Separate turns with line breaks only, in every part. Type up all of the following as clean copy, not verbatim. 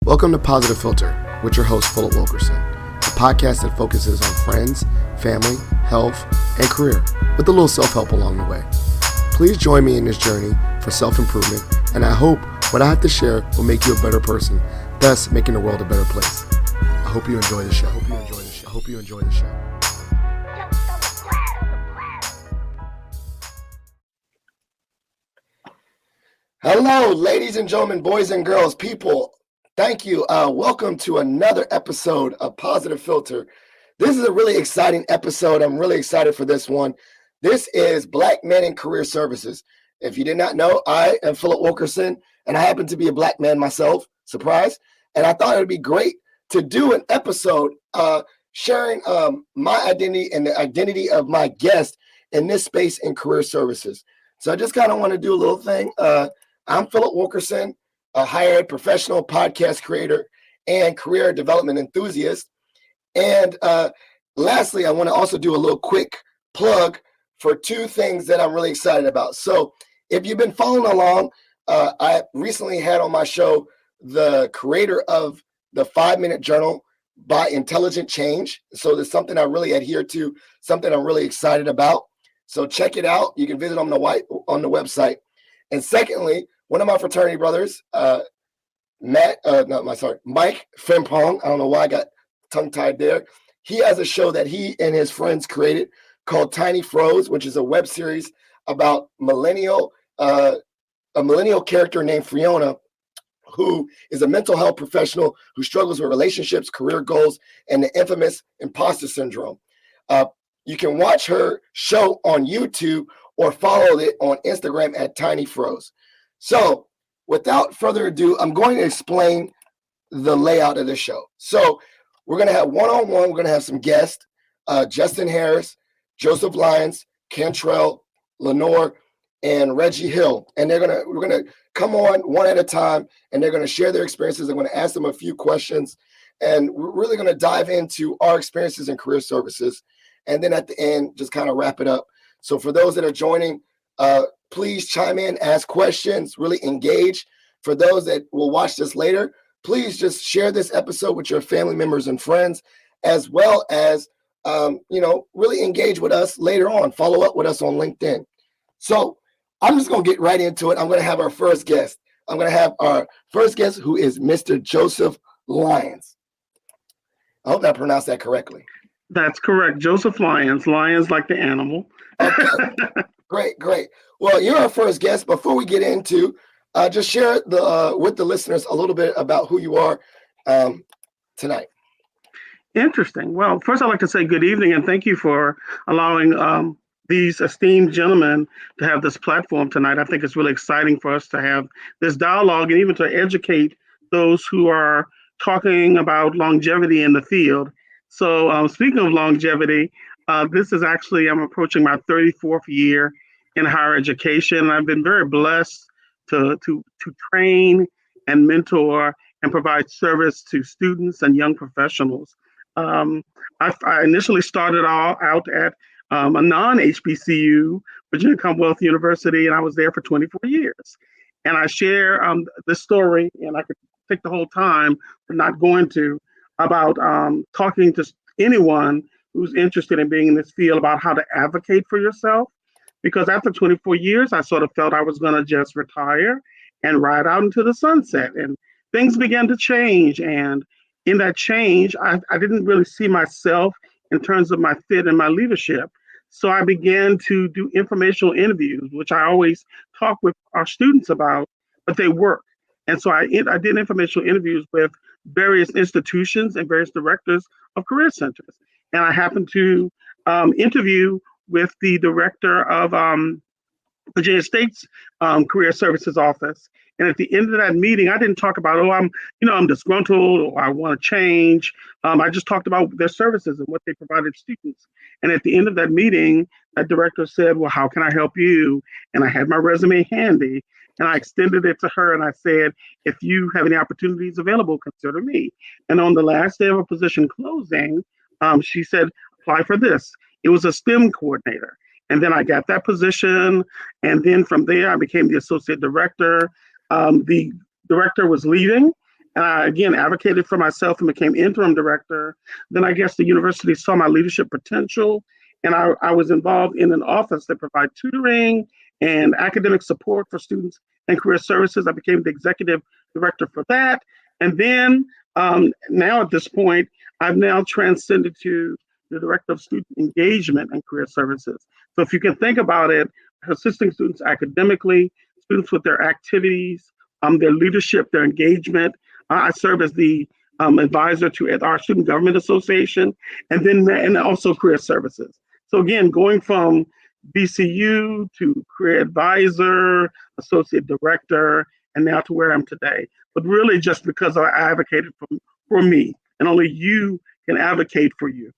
Welcome to Positive Philter with your host, Phillip Wilkerson, a podcast that focuses on friends, family, health, and career, with a little self-help along the way. Please join me in this journey for self-improvement, and I hope what I have to share will make you a better person, thus making the world a better place. I hope you enjoy the show. I hope you enjoy the show. Hello, ladies and gentlemen, boys and girls, people. Thank you. Welcome to another episode of Positive Philter. This is a really exciting episode. I'm really excited for this one. This is Black Men in Career Services. If you did not know, I am Phillip Wilkerson, and I happen to be a Black man myself. Surprise. And I thought it would be great to do an episode sharing my identity and the identity of my guest in this space in career services. So I just kind of want to do a little thing. I'm Phillip Wilkerson, a higher ed professional, podcast creator, and career development enthusiast. And lastly, I want to also do a little quick plug for two things that I'm really excited about. So if you've been following along, I recently had on my show the creator of the 5-Minute Journal by Intelligent Change. So there's something I really adhere to, something I'm really excited about. So check it out. You can visit on the website. And secondly, one of my fraternity brothers, Mike Frimpong, I don't know why I got tongue-tied there. He has a show that he and his friends created called Tiny Froze, which is a web series about a millennial character named Fiona, who is a mental health professional who struggles with relationships, career goals, and the infamous imposter syndrome. You can watch her show on YouTube or follow it on Instagram at Tiny Froze. So without further ado, I'm going to explain the layout of the show. So we're going to have one-on-one. We're going to have some guests, Justin Harris, Joseph Lyons, Quintrell Lenore, and Reggie Hill. And we're going to come on one at a time, and they're going to share their experiences. I'm going to ask them a few questions, and we're really going to dive into our experiences in career services. And then at the end, just kind of wrap it up. So for those that are joining, please chime in, ask questions, really engage. For those that will watch this later, please just share this episode with your family members and friends, as well as, really engage with us later on. Follow up with us on LinkedIn. So I'm just going to get right into it. I'm going to have our first guest. I'm going to have our first guest, who is Mr. Joseph Lyons. I hope I pronounced that correctly.
That's correct. Joseph Lyons. Lyons like the animal.
Okay. Great. Well, you're our first guest. Before we get into, just share with the listeners a little bit about who you are tonight.
Interesting. Well, first I'd like to say good evening and thank you for allowing these esteemed gentlemen to have this platform tonight. I think it's really exciting for us to have this dialogue and even to educate those who are talking about longevity in the field. So speaking of longevity, this is actually, I'm approaching my 34th year in higher education. I've been very blessed to train and mentor and provide service to students and young professionals. I initially started out at a non-HBCU, Virginia Commonwealth University, and I was there for 24 years. And I share this story, and I could take the whole time, but not going to, about talking to anyone who's interested in being in this field about how to advocate for yourself. Because after 24 years, I sort of felt I was going to just retire and ride out into the sunset. And things began to change. And in that change, I didn't really see myself in terms of my fit and my leadership. So I began to do informational interviews, which I always talk with our students about, but they work. And so I did informational interviews with various institutions and various directors of career centers. And I happened to interview with the director of Virginia State's Career Services Office. And at the end of that meeting, I didn't talk about, I'm disgruntled or I want to change. I just talked about their services and what they provided students. And at the end of that meeting, that director said, well, how can I help you? And I had my resume handy and I extended it to her. And I said, if you have any opportunities available, consider me. And on the last day of a position closing, she said, apply for this. It was a STEM coordinator. And then I got that position. And then from there, I became the associate director. The director was leaving. And I, again, advocated for myself and became interim director. Then I guess the university saw my leadership potential, and I was involved in an office that provided tutoring and academic support for students and career services. I became the executive director for that. And then now at this point, I've now transcended to the director of student engagement and career services. So if you can think about it, assisting students academically, students with their activities, their leadership, their engagement. I serve as the advisor to our Student Government Association, and also career services. So again, going from BCU to career advisor, associate director, and now to where I'm today. But really just because I advocated for me, and only you can advocate for you.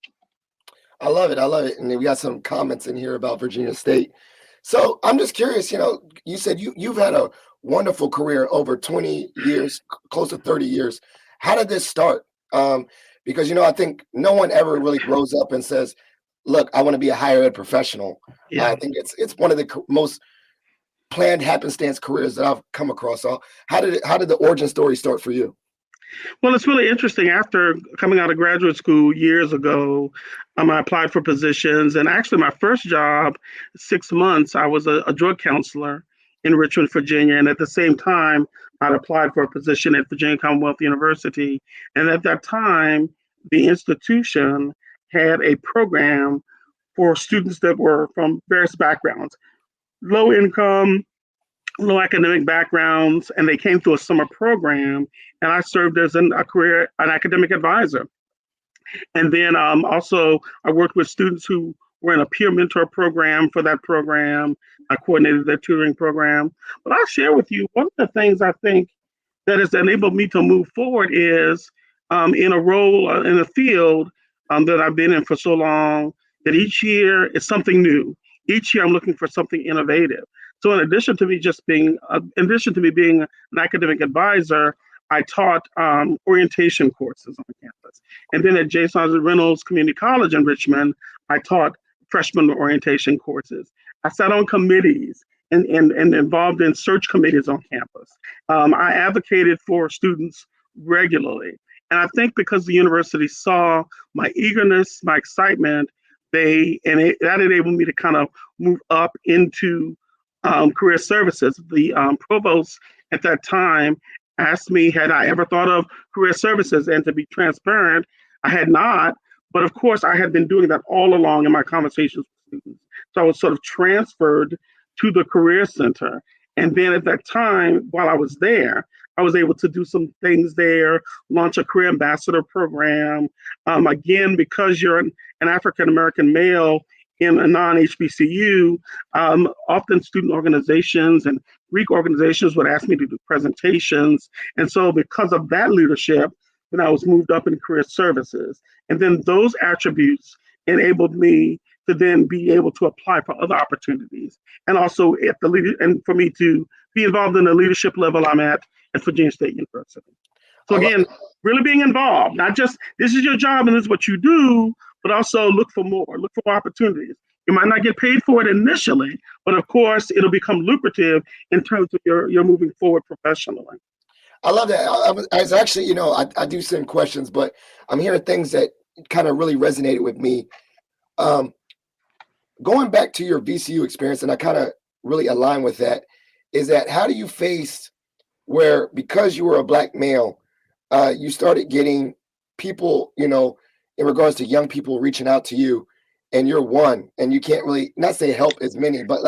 I love it. I love it. And we got some comments in here about Virginia State. So I'm just curious, you said you've had a wonderful career over 20 years, close to 30 years. How did this start? Because, I think no one ever really grows up and says, look, I want to be a higher ed professional.
Yeah.
I think it's one of the most planned happenstance careers that I've come across. So how did the origin story start for you?
Well, it's really interesting. After coming out of graduate school years ago, I applied for positions. And actually, my first job, 6 months, I was a drug counselor in Richmond, Virginia. And at the same time, I'd applied for a position at Virginia Commonwealth University. And at that time, the institution had a program for students that were from various backgrounds, low income, low academic backgrounds, and they came through a summer program, and I served as an academic advisor. And then also I worked with students who were in a peer mentor program for that program. I coordinated their tutoring program. But I'll share with you one of the things I think that has enabled me to move forward is in a role in a field that I've been in for so long, that each year is something new. Each year I'm looking for something innovative. So in addition to me being an academic advisor, I taught orientation courses on campus. And then at J. Saunders Reynolds Community College in Richmond, I taught freshman orientation courses. I sat on committees and involved in search committees on campus. I advocated for students regularly. And I think because the university saw my eagerness, my excitement, that enabled me to kind of move up into career services. The provost at that time asked me, had I ever thought of career services? And to be transparent, I had not. But of course, I had been doing that all along in my conversations with students. So I was sort of transferred to the Career Center. And then at that time, while I was there, I was able to do some things there, launch a career ambassador program. Again, because you're an African-American male in a non-HBCU, often student organizations and Greek organizations would ask me to do presentations. And so because of that leadership, then I was moved up in career services. And then those attributes enabled me to then be able to apply for other opportunities. And also and for me to be involved in the leadership level I'm at Virginia State University. So again, really being involved, not just this is your job and this is what you do, but also look for more opportunities. You might not get paid for it initially, but of course it'll become lucrative in terms of your moving forward professionally.
I love that. I was actually, I do send questions, but I'm hearing things that kind of really resonated with me. Going back to your VCU experience, and I kind of really align with that, is that how do you face where, because you were a Black male, you started getting people, in regards to young people reaching out to you, and you're one, and you can't really, not say help as many, but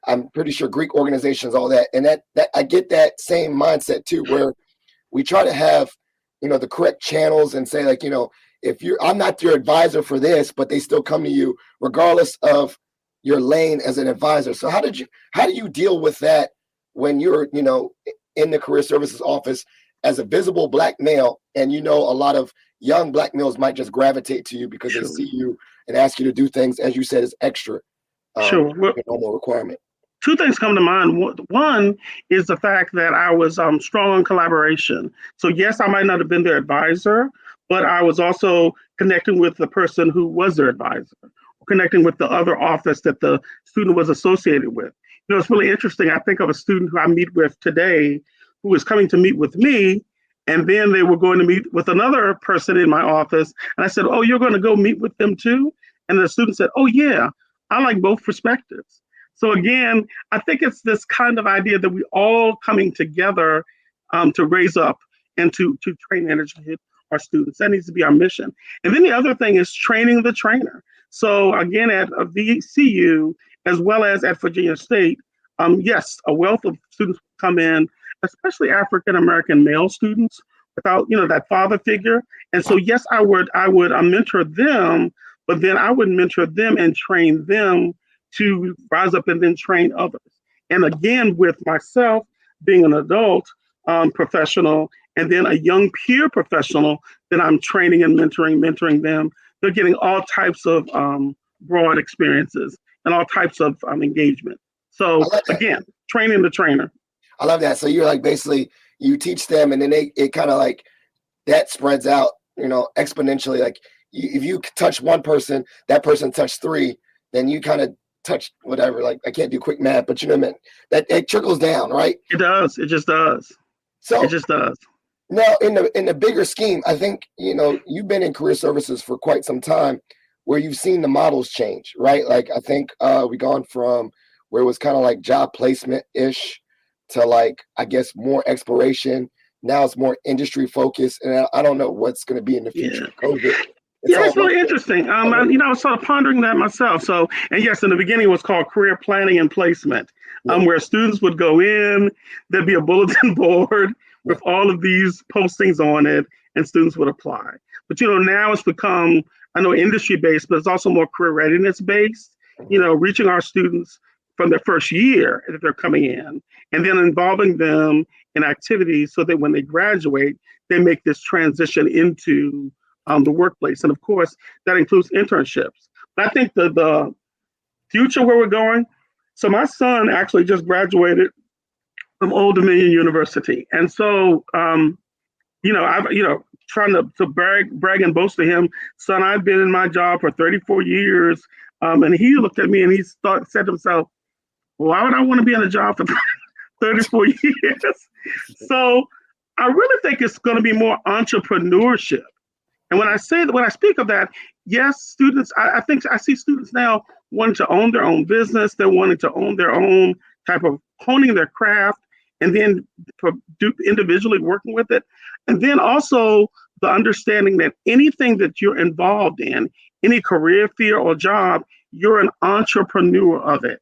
I'm pretty sure Greek organizations, all that. And that I get that same mindset too, where we try to have, the correct channels and say I'm not your advisor for this, but they still come to you regardless of your lane as an advisor. So how do you deal with that when you're, in the career services office as a visible Black male, and a lot of young Black males might just gravitate to you because they see you and ask you to do things, as you said, is extra. Normal requirement.
Two things come to mind. One is the fact that I was strong in collaboration. So yes, I might not have been their advisor, but I was also connecting with the person who was their advisor, connecting with the other office that the student was associated with. It's really interesting. I think of a student who I meet with today who is coming to meet with me, And then they were going to meet with another person in my office. And I said, oh, you're going to go meet with them too? And the student said, oh, yeah, I like both perspectives. So again, I think it's this kind of idea that we all coming together to raise up and to train and educate our students. That needs to be our mission. And then the other thing is training the trainer. So again, at VCU, as well as at Virginia State, yes, a wealth of students come in, especially African American male students, without that father figure. And so yes, I would mentor them, but then I would mentor them and train them to rise up and then train others. And again, with myself being an adult professional and then a young peer professional that I'm training and mentoring them, they're getting all types of broad experiences and all types of engagement.
I
So
like that.
again, training the trainer.
I love that. So you're like basically you teach them, and then it kind of like that spreads out, exponentially. Like if you touch one person, that person touched three, then you kind of touch whatever. Like I can't do quick math, but you know what I mean? That it trickles down, right?
It does. It just does. It
So
just does.
now in the bigger scheme, I think you've been in career services for quite some time, where you've seen the models change, right? Like I think we gone from where it was kind of like job placement ish to like I guess more exploration. Now it's more industry focused, and I don't know what's going to be in the future.
Yeah.
COVID, it's
Yeah,
all
it's really interesting. I was sort of pondering that myself. So, and yes, in the beginning, it was called career planning and placement,
yeah,
where students would go in, there'd be a bulletin board
yeah,
with all of these postings on it, and students would apply. But now it's become, I know, industry based, but it's also more career readiness based.
mhm.
Reaching our students from their first year that they're coming in, and then involving them in activities so that when they graduate, they make this transition into the workplace. And of course, that includes internships. But I think the future where we're going, so my son actually just graduated from Old Dominion University. And so, I've, trying to brag and boast to him, son, I've been in my job for 34 years. And he looked at me and said to himself, why would I want to be in a job for 34 years? So I really think it's going to be more entrepreneurship. And when I speak of that, yes, students, I think I see students now wanting to own their own business. They're wanting to own their own type of honing their craft and then individually working with it. And then also the understanding that anything that you're involved in, any career field or job, you're an entrepreneur of it.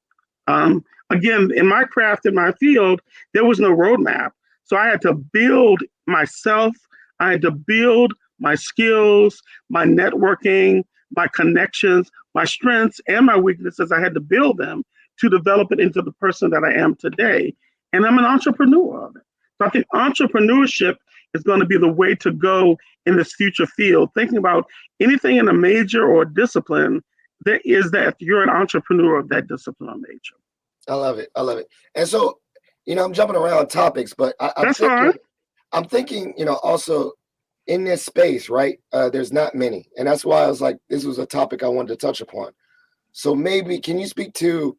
Again, in my craft, in my field, there was no roadmap. So I had to build myself. I had to build my skills, my networking, my connections, my strengths, and my weaknesses. I had to build them to develop it into the person that I am today. And I'm an entrepreneur of it. So I think entrepreneurship is going to be the way to go in this future field. Thinking about anything in a major or discipline, that is that you're an entrepreneur of that discipline or major.
I love it. I love it. And so, I'm jumping around topics, but
That's fine.
I'm thinking, also in this space, right? There's not many, and that's why I was like, this was a topic I wanted to touch upon. So maybe can you speak to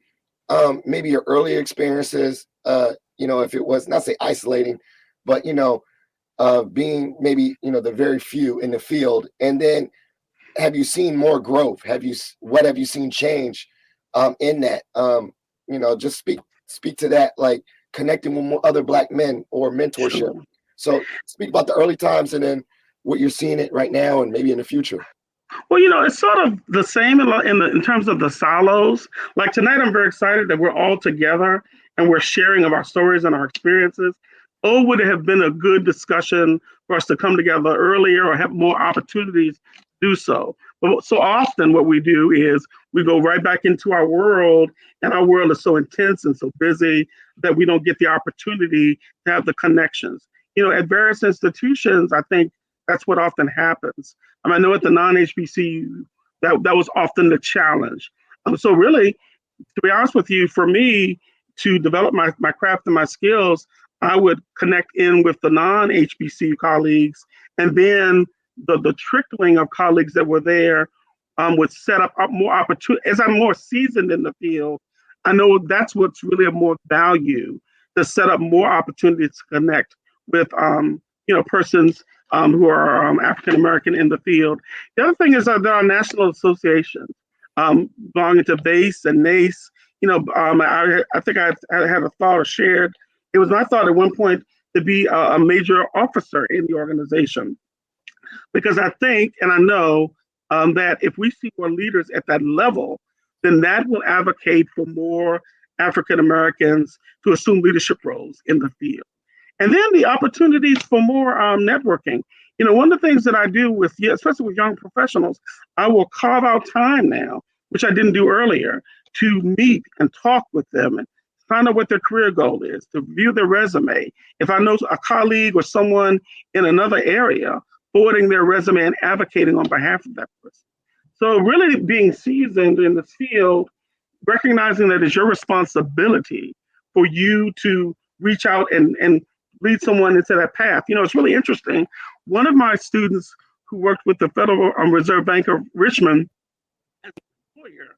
maybe your early experiences? If it was not say isolating, but being maybe the very few in the field, and then have you seen more growth? What have you seen change in that? Just speak to that, like connecting with more other Black men or mentorship.
Sure.
So speak about the early times and then what you're seeing it right now and maybe in the future.
Well, it's sort of the same in terms of the silos. Like tonight, I'm very excited that we're all together and we're sharing of our stories and our experiences. Oh, would it have been a good discussion for us to come together earlier or have more opportunities to do so? But so often what we do is we go right back into our world, and our world is so intense and so busy that we don't get the opportunity to have the connections. At various institutions, I think that's what often happens. I know at the non-HBCU, that was often the challenge. So really, to be honest with you, for me to develop my craft and my skills, I would connect in with the non-HBCU colleagues, and then the trickling of colleagues that were there would set up more opportunity. As I'm more seasoned in the field, I know that's what's really of more value, to set up more opportunities to connect with persons who are African American in the field. The other thing is there are national associations belonging to BASE and NACE. I think I had a thought or shared. It was my thought at one point to be a major officer in the organization, because I think and I know that if we see more leaders at that level, then that will advocate for more African Americans to assume leadership roles in the field. And then the opportunities for more networking. One of the things that I do with, especially with young professionals, I will carve out time now, which I didn't do earlier, to meet and talk with them and find out what their career goal is, to view their resume. If I know a colleague or someone in another area, forwarding their resume and advocating on behalf of that person. So really being seasoned in this field, recognizing that it's your responsibility for you to reach out and lead someone into that path. It's really interesting. One of my students who worked with the Federal Reserve Bank of Richmond as a lawyer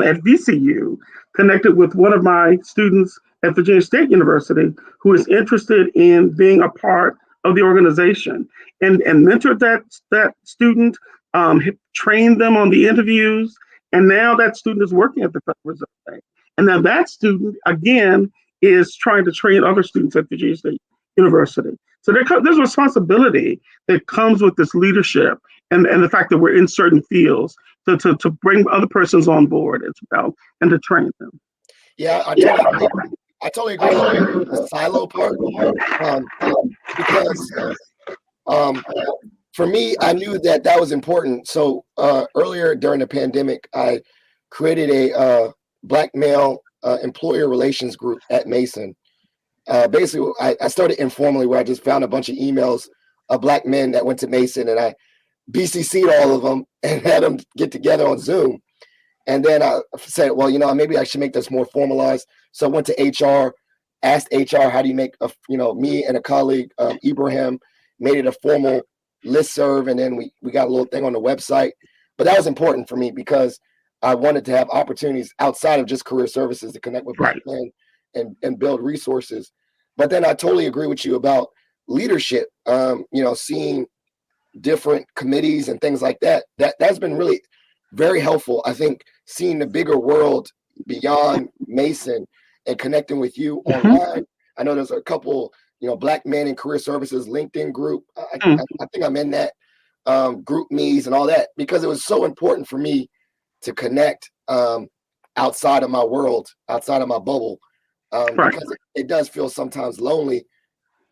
at VCU connected with one of my students at Virginia State University who is interested in being a part of the organization and mentored that student, trained them on the interviews, and now that student is working at the Federal Reserve Bank. And now that student, again, is trying to train other students at Virginia State University. So there's a responsibility that comes with this leadership and the fact that we're in certain fields to bring other persons on board as well and to train them.
Yeah, I totally agree with the silo part because for me, I knew that was important. So earlier during the pandemic, I created a Black male employer relations group at Mason. Basically, I started informally where I just found a bunch of emails of Black men that went to Mason, and I BCC'd all of them and had them get together on Zoom. And then I said, well, maybe I should make this more formalized. So I went to HR, asked HR, how do you make me and a colleague, Ibrahim, made it a formal listserv, and then we got a little thing on the website. But that was important for me because I wanted to have opportunities outside of just career services to connect with Black men and build resources. But then I totally agree with you about leadership, seeing different committees and things like that. That's been really very helpful. I think seeing the bigger world beyond Mason and connecting with you online. I know there's a couple, Black men in career services LinkedIn group. I think I'm in that group me's and all that because it was so important for me to connect outside of my world, outside of my bubble, because it does feel sometimes lonely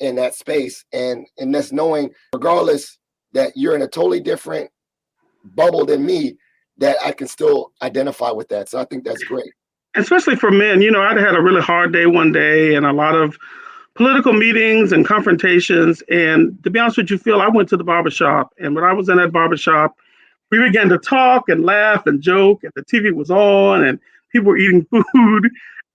in that space. And that's knowing, regardless that you're in a totally different bubble than me, that I can still identify with that. So I think that's great.
Especially for men, I'd had a really hard day one day and a lot of political meetings and confrontations. And to be honest with you, Phil, I went to the barbershop. And when I was in that barbershop, we began to talk and laugh and joke. And the TV was on and people were eating food.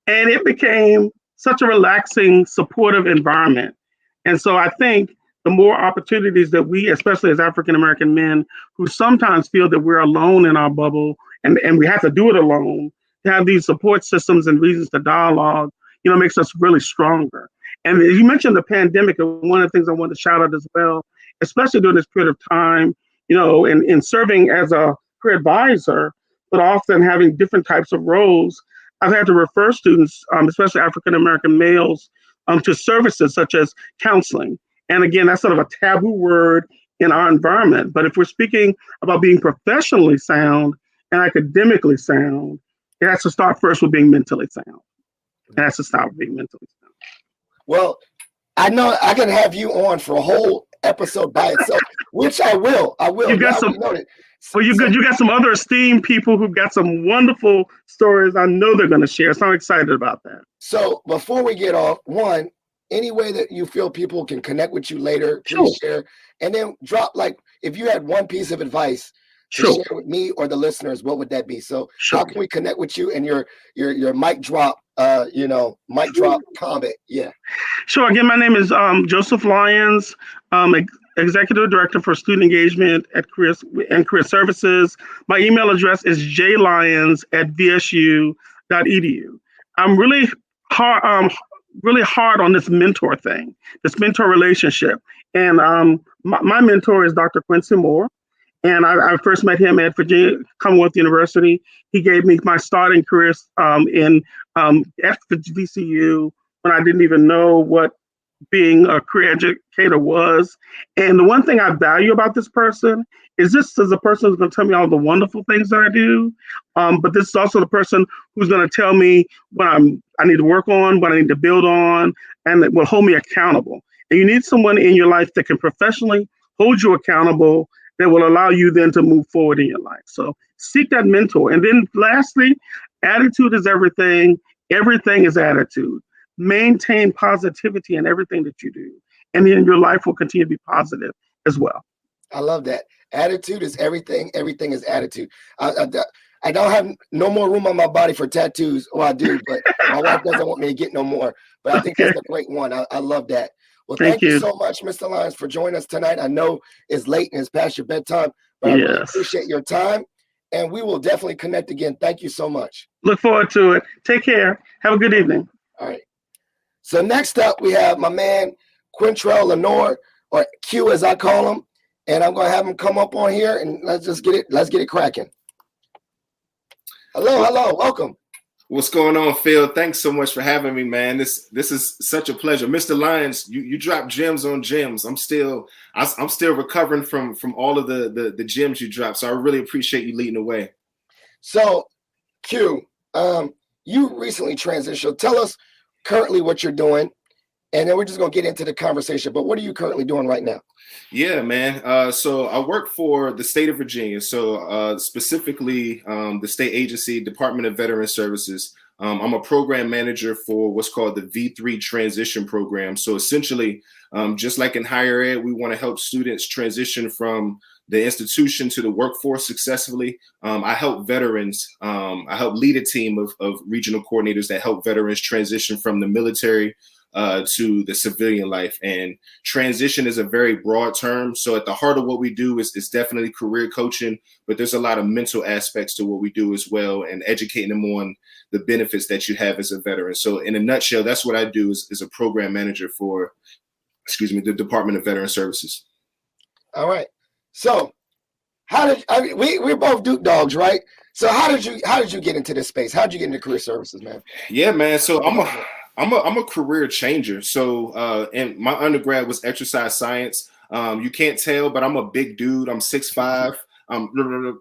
And it became such a relaxing, supportive environment. And so I think the more opportunities that we, especially as African-American men, who sometimes feel that we're alone in our bubble and we have to do it alone, to have these support systems and reasons to dialogue, makes us really stronger. And you mentioned the pandemic, and one of the things I want to shout out as well, especially during this period of time, in serving as a career advisor, but often having different types of roles, I've had to refer students, especially African-American males, to services such as counseling. And again, that's sort of a taboo word in our environment. But if we're speaking about being professionally sound and academically sound, it has to start first with being mentally sound. It has to start with being mentally sound.
Well, I know I can have you on for a whole episode by itself, which I will.
You got you got some other esteemed people who've got some wonderful stories. I know they're going to share. So I'm excited about that.
So before we get off, one, any way that you feel people can connect with you later, please share. And then drop, if you had one piece of advice to share with me or the listeners, what would that be? So how can we connect with you and your mic drop, mic drop comment? Yeah.
Sure. Again, my name is Joseph Lyons, Executive Director for Student Engagement at Career Services. My email address is jlyons@vsu.edu. I'm really hard on this mentor thing, this mentor relationship. And my mentor is Dr. Quincy Moore. And I first met him at Virginia Commonwealth University. He gave me my starting career at VCU when I didn't even know what being a career educator was. And the one thing I value about this person is this is a person who's going to tell me all the wonderful things that I do. But this is also the person who's going to tell me what I need to work on, what I need to build on, and that will hold me accountable. And you need someone in your life that can professionally hold you accountable, that will allow you then to move forward in your life. So seek that mentor. And then lastly, attitude is everything. Everything is attitude. Maintain positivity in everything that you do. And then your life will continue to be positive as well.
I love that. Attitude is everything. Everything is attitude. I don't have no more room on my body for tattoos. Well, I do, but my wife doesn't want me to get no more. But I think that's a great one. I love that. Well, thank you so much, Mr. Lyons, for joining us tonight. I know it's late and it's past your bedtime, but I really appreciate your time. And we will definitely connect again. Thank you so much.
Look forward to it. Take care. Have a good evening.
All right. So next up, we have my man, Quintrell Lenoir, or Q as I call him. And I'm going to have him come up on here and let's get it cracking. Hello, welcome.
What's going on, Phil? Thanks so much for having me, man. This is such a pleasure. Mr. Lyons, you drop gems on gems. I'm still recovering from all of the gems you dropped. So I really appreciate you leading the way.
So, Q, you recently transitioned. Tell us currently what you're doing, and then we're just gonna get into the conversation. But what are you currently doing right now?
Yeah, man. So I work for the state of Virginia. So specifically the state agency, Department of Veteran Services. I'm a program manager for what's called the V3 transition program. So essentially, just like in higher ed, we want to help students transition from the institution to the workforce successfully. I help veterans. I help lead a team of regional coordinators that help veterans transition from the military to the civilian life. And transition is a very broad term. So at the heart of what we do is definitely career coaching, but there's a lot of mental aspects to what we do as well, and educating them on the benefits that you have as a veteran. So in a nutshell, that's what I do is a program manager for, the Department of Veteran Services.
All right. So we're both Duke dogs, right? So how did you get into this space? How did you get into career services, man?
Yeah, man. So I'm a career changer. So and my undergrad was exercise science. You can't tell, but I'm a big dude. I'm 6'5",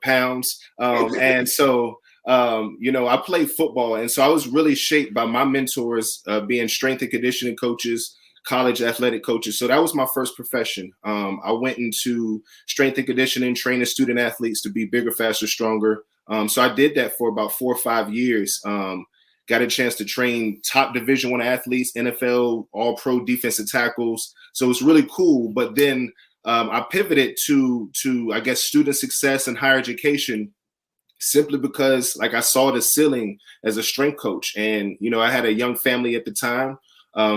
pounds. And so I played football. And so I was really shaped by my mentors being strength and conditioning coaches, college athletic coaches. So that was my first profession. I went into strength and conditioning, training student athletes to be bigger, faster, stronger. So I did that for about 4 or 5 years. Got a chance to train top Division I athletes, NFL, all-pro defensive tackles. So it's really cool. But then I pivoted to I guess student success and higher education, simply because like I saw the ceiling as a strength coach. And I had a young family at the time.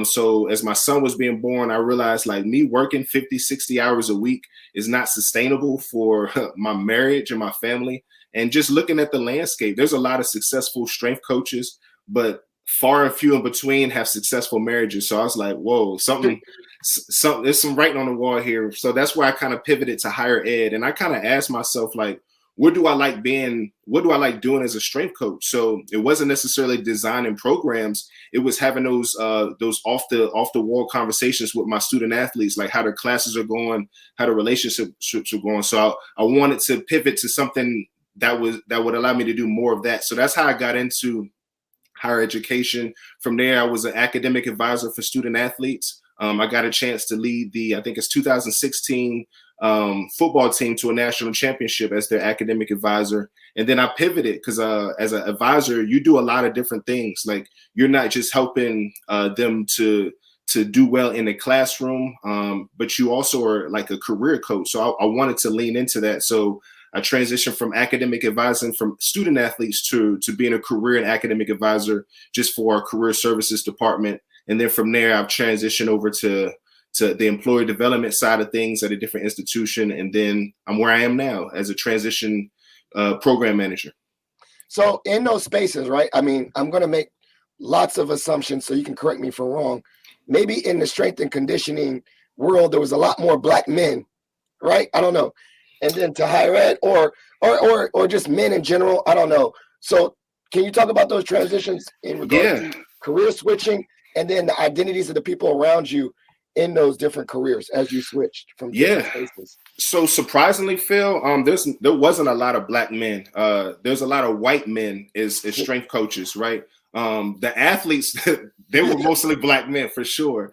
So as my son was being born, I realized like me working 50, 60 hours a week is not sustainable for my marriage and my family. And just looking at the landscape, there's a lot of successful strength coaches, but far and few in between have successful marriages. So I was like, whoa, there's some writing on the wall here. So that's why I kind of pivoted to higher ed. And I kind of asked myself, like, what do I like doing as a strength coach? So it wasn't necessarily designing programs. It was having those off the wall conversations with my student athletes, like how their classes are going, how the relationships are going. So I wanted to pivot to something that would allow me to do more of that. So that's how I got into higher education. From there, I was an academic advisor for student athletes. I got a chance to lead I think it's 2016 football team to a national championship as their academic advisor. And then I pivoted because as an advisor, you do a lot of different things. Like you're not just helping them to do well in the classroom, but you also are like a career coach. So I wanted to lean into that. So I transitioned from academic advising from student athletes to being a career and academic advisor just for our career services department. And then from there, I've transitioned over to the employee development side of things at a different institution. And then I'm where I am now as a transition program manager.
So in those spaces, right? I mean, I'm going to make lots of assumptions, so you can correct me if I'm wrong. Maybe in the strength and conditioning world, there was a lot more black men, right? I don't know. And then to higher ed or just men in general, I don't know. So can you talk about those transitions in regards to career switching and then the identities of the people around you in those different careers as you switched from different spaces?
So surprisingly, Phil, there wasn't a lot of black men. There's a lot of white men as strength coaches, right? The athletes, they were mostly black men for sure.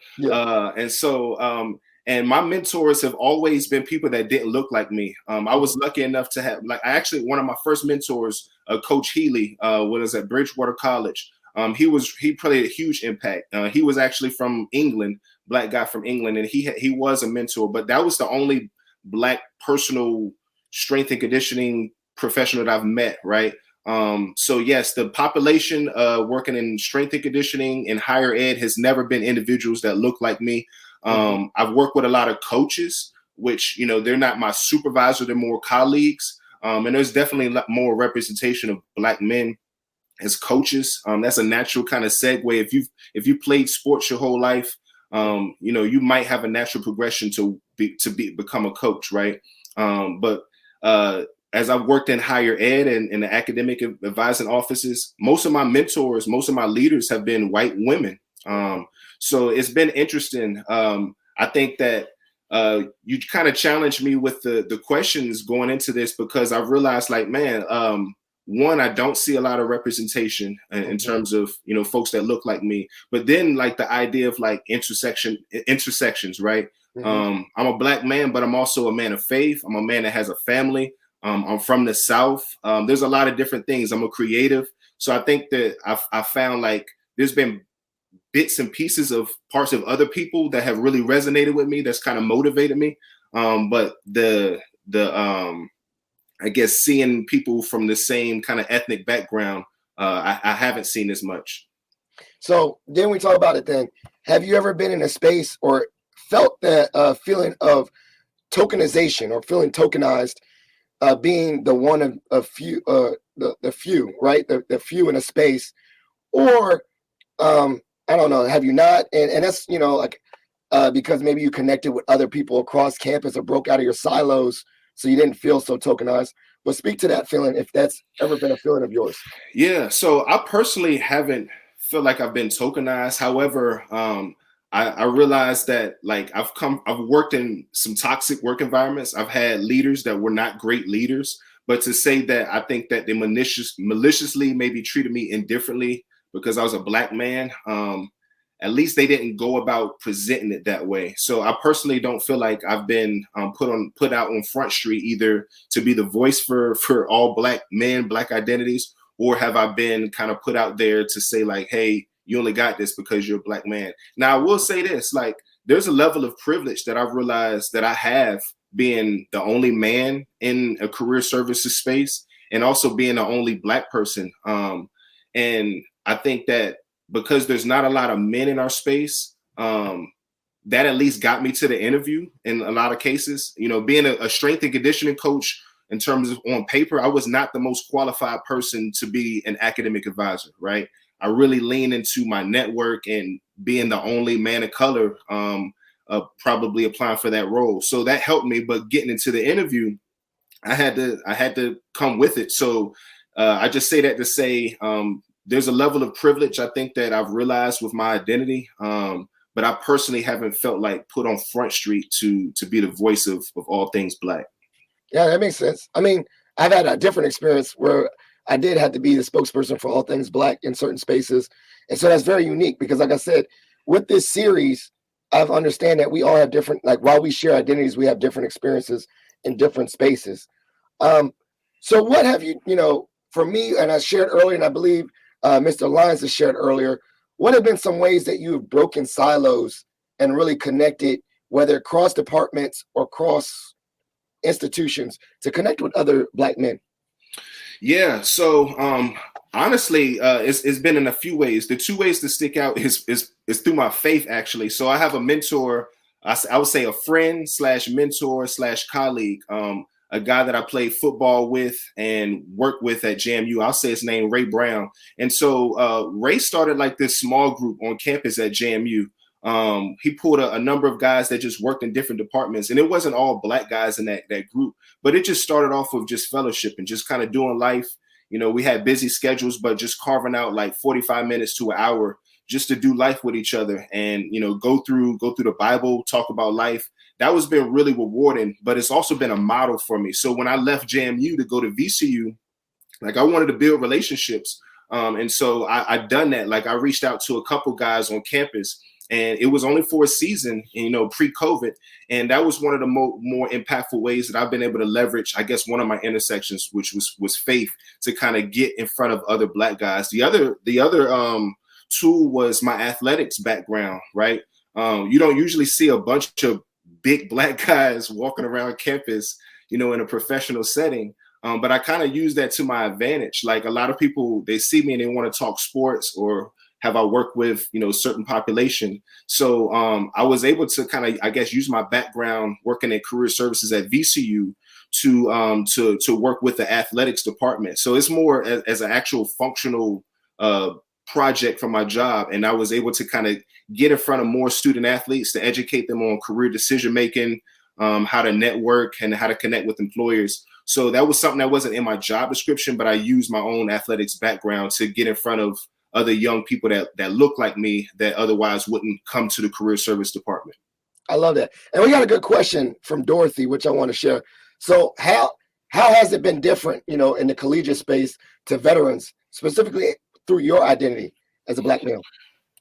And my mentors have always been people that didn't look like me. I was lucky enough to have, one of my first mentors, Coach Healy, when I was at Bridgewater College. He played a huge impact. He was actually from England, black guy from England, and he was a mentor. But that was the only black personal strength and conditioning professional that I've met, right? So yes, the population working in strength and conditioning in higher ed has never been individuals that look like me. I've worked with a lot of coaches, which, they're not my supervisor, they're more colleagues. And there's definitely a lot more representation of black men as coaches. That's a natural kind of segue. If you played sports your whole life, you might have a natural progression to become a coach, right? But as I've worked in higher ed and in the academic advising offices, most of my mentors, most of my leaders have been white women. So it's been interesting. I think that you kind of challenged me with the questions going into this, because I realized, one, I don't see a lot of representation in terms of, folks that look like me. But then the idea of intersections, right? I'm a black man, but I'm also a man of faith. I'm a man that has a family. I'm from the South. There's a lot of different things. I'm a creative. So I think that I found there's been bits and pieces of parts of other people that have really resonated with me. That's kind of motivated me. But I guess seeing people from the same kind of ethnic background, I haven't seen as much.
So then we talk about it then. Have you ever been in a space or felt that feeling of tokenization or feeling tokenized, being the one of few, the few, right? The few in a space, or I don't know, have you not? And that's, because maybe you connected with other people across campus or broke out of your silos, so you didn't feel so tokenized. But speak to that feeling, if that's ever been a feeling of yours.
Yeah, so I personally haven't felt like I've been tokenized. However, I realized that I've worked in some toxic work environments. I've had leaders that were not great leaders, but to say that I think that they maliciously maybe treated me indifferently because I was a black man, at least they didn't go about presenting it that way. So I personally don't feel like I've been put out on Front Street either to be the voice for all black men, black identities, or have I been kind of put out there to say hey, you only got this because you're a black man. Now, I will say this, there's a level of privilege that I've realized that I have, being the only man in a career services space and also being the only black person. And I think that because there's not a lot of men in our space, that at least got me to the interview in a lot of cases. Being a strength and conditioning coach, in terms of on paper, I was not the most qualified person to be an academic advisor, right? I really lean into my network and being the only man of color, probably applying for that role. So that helped me. But getting into the interview, I had to come with it. So I just say that to say there's a level of privilege I think that I've realized with my identity. But I personally haven't felt put on Front Street to be the voice of all things black.
Yeah, that makes sense. I mean, I've had a different experience where I did have to be the spokesperson for all things black in certain spaces. And so that's very unique because, like I said, with this series, I've understand that we all have different, while we share identities, we have different experiences in different spaces. So what have you, for me, and I shared earlier, and I believe Mr. Lyons has shared earlier, what have been some ways that you have broken silos and really connected, whether cross departments or cross institutions, to connect with other black men?
Yeah, so honestly, it's been in a few ways. The two ways to stick out is through my faith, actually. So I have a mentor, I would say a friend / mentor / colleague, a guy that I played football with and worked with at JMU. I'll say his name, Ray Brown. And so Ray started this small group on campus at JMU. He pulled a number of guys that just worked in different departments, and it wasn't all black guys in that group, but it just started off with just fellowship and just kind of doing life. We had busy schedules, but just carving out like 45 minutes to an hour just to do life with each other and, go through the Bible, talk about life. That was been really rewarding, but it's also been a model for me. So when I left JMU to go to VCU, like I wanted to build relationships. And so I've done that. Like I reached out to a couple guys on campus, and it was only for a season, pre-COVID. And that was one of the more impactful ways that I've been able to leverage, I guess, one of my intersections, which was faith, to kind of get in front of other black guys. The other tool was my athletics background, right? You don't usually see a bunch of big black guys walking around campus, in a professional setting. But I kind of use that to my advantage. Like a lot of people, they see me and they want to talk sports or have I worked with, certain population. So I was able to kind of, I guess, use my background working in career services at VCU to work with the athletics department. So it's more as an actual functional project for my job. And I was able to kind of get in front of more student athletes to educate them on career decision-making, how to network and how to connect with employers. So that was something that wasn't in my job description, but I used my own athletics background to get in front of other young people that look like me that otherwise wouldn't come to the career service department.
I love that. And we got a good question from Dorothy, which I want to share. So how has it been different, in the collegiate space to veterans, specifically through your identity as a black male?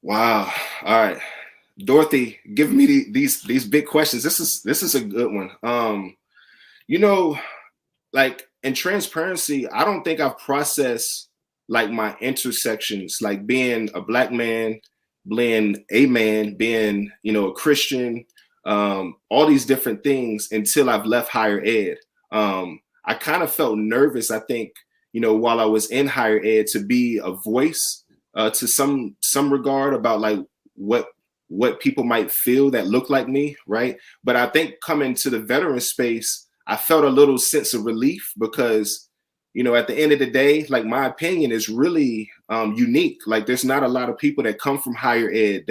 Wow. All right. Dorothy, give me these big questions. This is a good one. Like in transparency, I don't think I've processed like my intersections, like being a black man, being a man, being, a Christian, all these different things until I've left higher ed. I kind of felt nervous, I think, while I was in higher ed to be a voice to some regard about like what people might feel that look like me, right? But I think coming to the veteran space, I felt a little sense of relief because, at the end of the day, like my opinion is really unique. Like there's not a lot of people that come from higher ed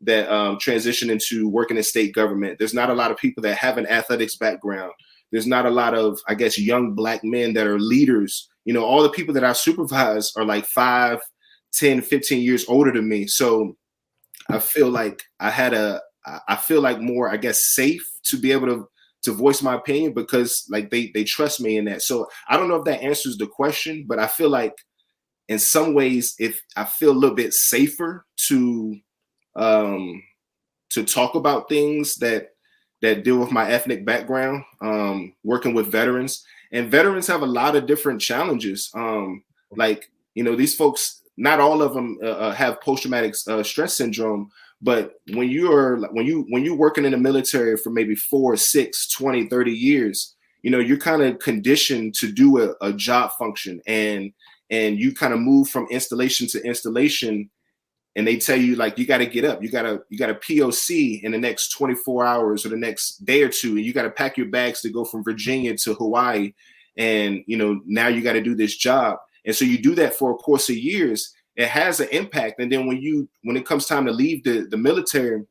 that transition into working in state government. There's not a lot of people that have an athletics background. There's not a lot of, I guess, young black men that are leaders. All the people that I supervise are like 5, 10, 15 years older than me. So I feel like I feel like more, I guess, safe to be able to voice my opinion because like they trust me in that. So I don't know if that answers the question, but I feel like in some ways, if I feel a little bit safer to talk about things that deal with my ethnic background, working with veterans. And veterans have a lot of different challenges. These folks, not all of them have post-traumatic stress syndrome. But when you're working in the military for maybe 4, 6, 20, 30 years, you're kind of conditioned to do a job function and you kind of move from installation to installation. And they tell you like, you got to get up, you got a POC in the next 24 hours or the next day or two. And you got to pack your bags to go from Virginia to Hawaii. And, now you got to do this job. And so you do that for a course of years. It has an impact. And then when it comes time to leave the military,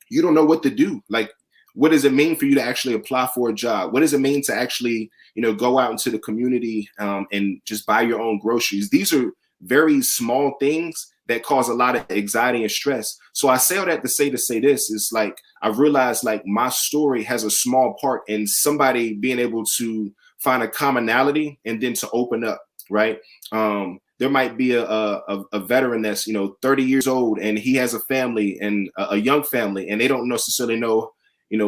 you don't know what to do. Like, what does it mean for you to actually apply for a job? What does it mean to actually, go out into the community and just buy your own groceries? These are very small things that cause a lot of anxiety and stress. So I say all that to say this is like, I've realized like my story has a small part in somebody being able to find a commonality and then to open up, right? There might be a veteran that's 30 years old and he has a family and a young family, and they don't necessarily know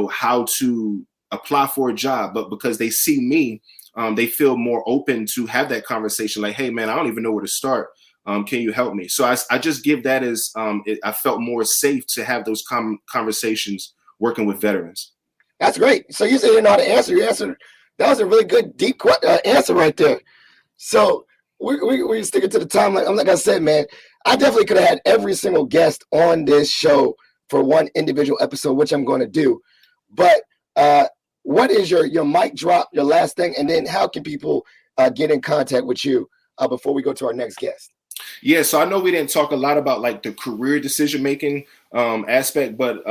how to apply for a job, but because they see me, they feel more open to have that conversation. Like, hey man, I don't even know where to start. Can you help me? So I just give that as I felt more safe to have those conversations working with veterans.
That's great. So you said you didn't know how to answer. You answered. That was a really good, deep answer right there. So we're sticking to the time. Like I said, man, I definitely could have had every single guest on this show for one individual episode, which I'm going to do. But what is your mic drop, your last thing, and then how can people get in contact with you before we go to our next guest?
Yeah, so I know we didn't talk a lot about like the career decision making aspect, but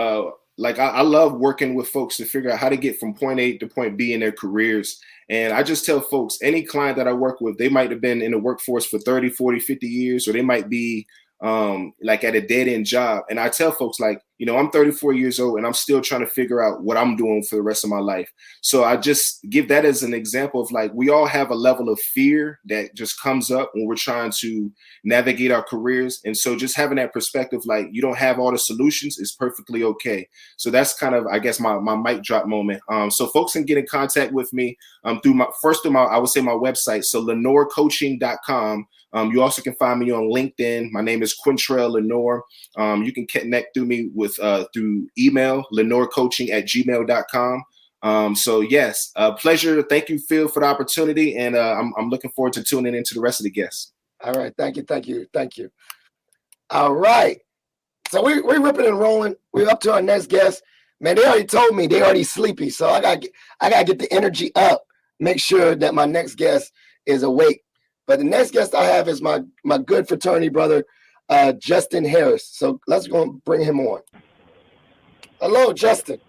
like I love working with folks to figure out how to get from point A to point B in their careers. And I just tell folks, any client that I work with, they might have been in the workforce for 30, 40, 50 years, or they might be like at a dead end job. And I tell folks, like, you know, I'm 34 years old and I'm still trying to figure out what I'm doing for the rest of my life. So I just give that as an example of like, we all have a level of fear that just comes up when we're trying to navigate our careers. And so just having that perspective, like you don't have all the solutions, is perfectly okay. So that's kind of, I guess, my mic drop moment. So folks can get in contact with me through my I would say my website. So lenorecoaching.com. You also can find me on LinkedIn. My name is Quintrell Lenoir. You can connect through me with through email, lenorecoaching@gmail.com. So yes, pleasure. Thank you, Phil, for the opportunity. And I'm looking forward to tuning into the rest of the guests.
All right. Thank you. All right. So we're ripping and rolling. We're up to our next guest. Man, they already told me they already sleepy. So I gotta get the energy up. Make sure that my next guest is awake. But the next guest I have is my good fraternity brother, Justin Harris. So let's go and bring him on. Hello, Justin.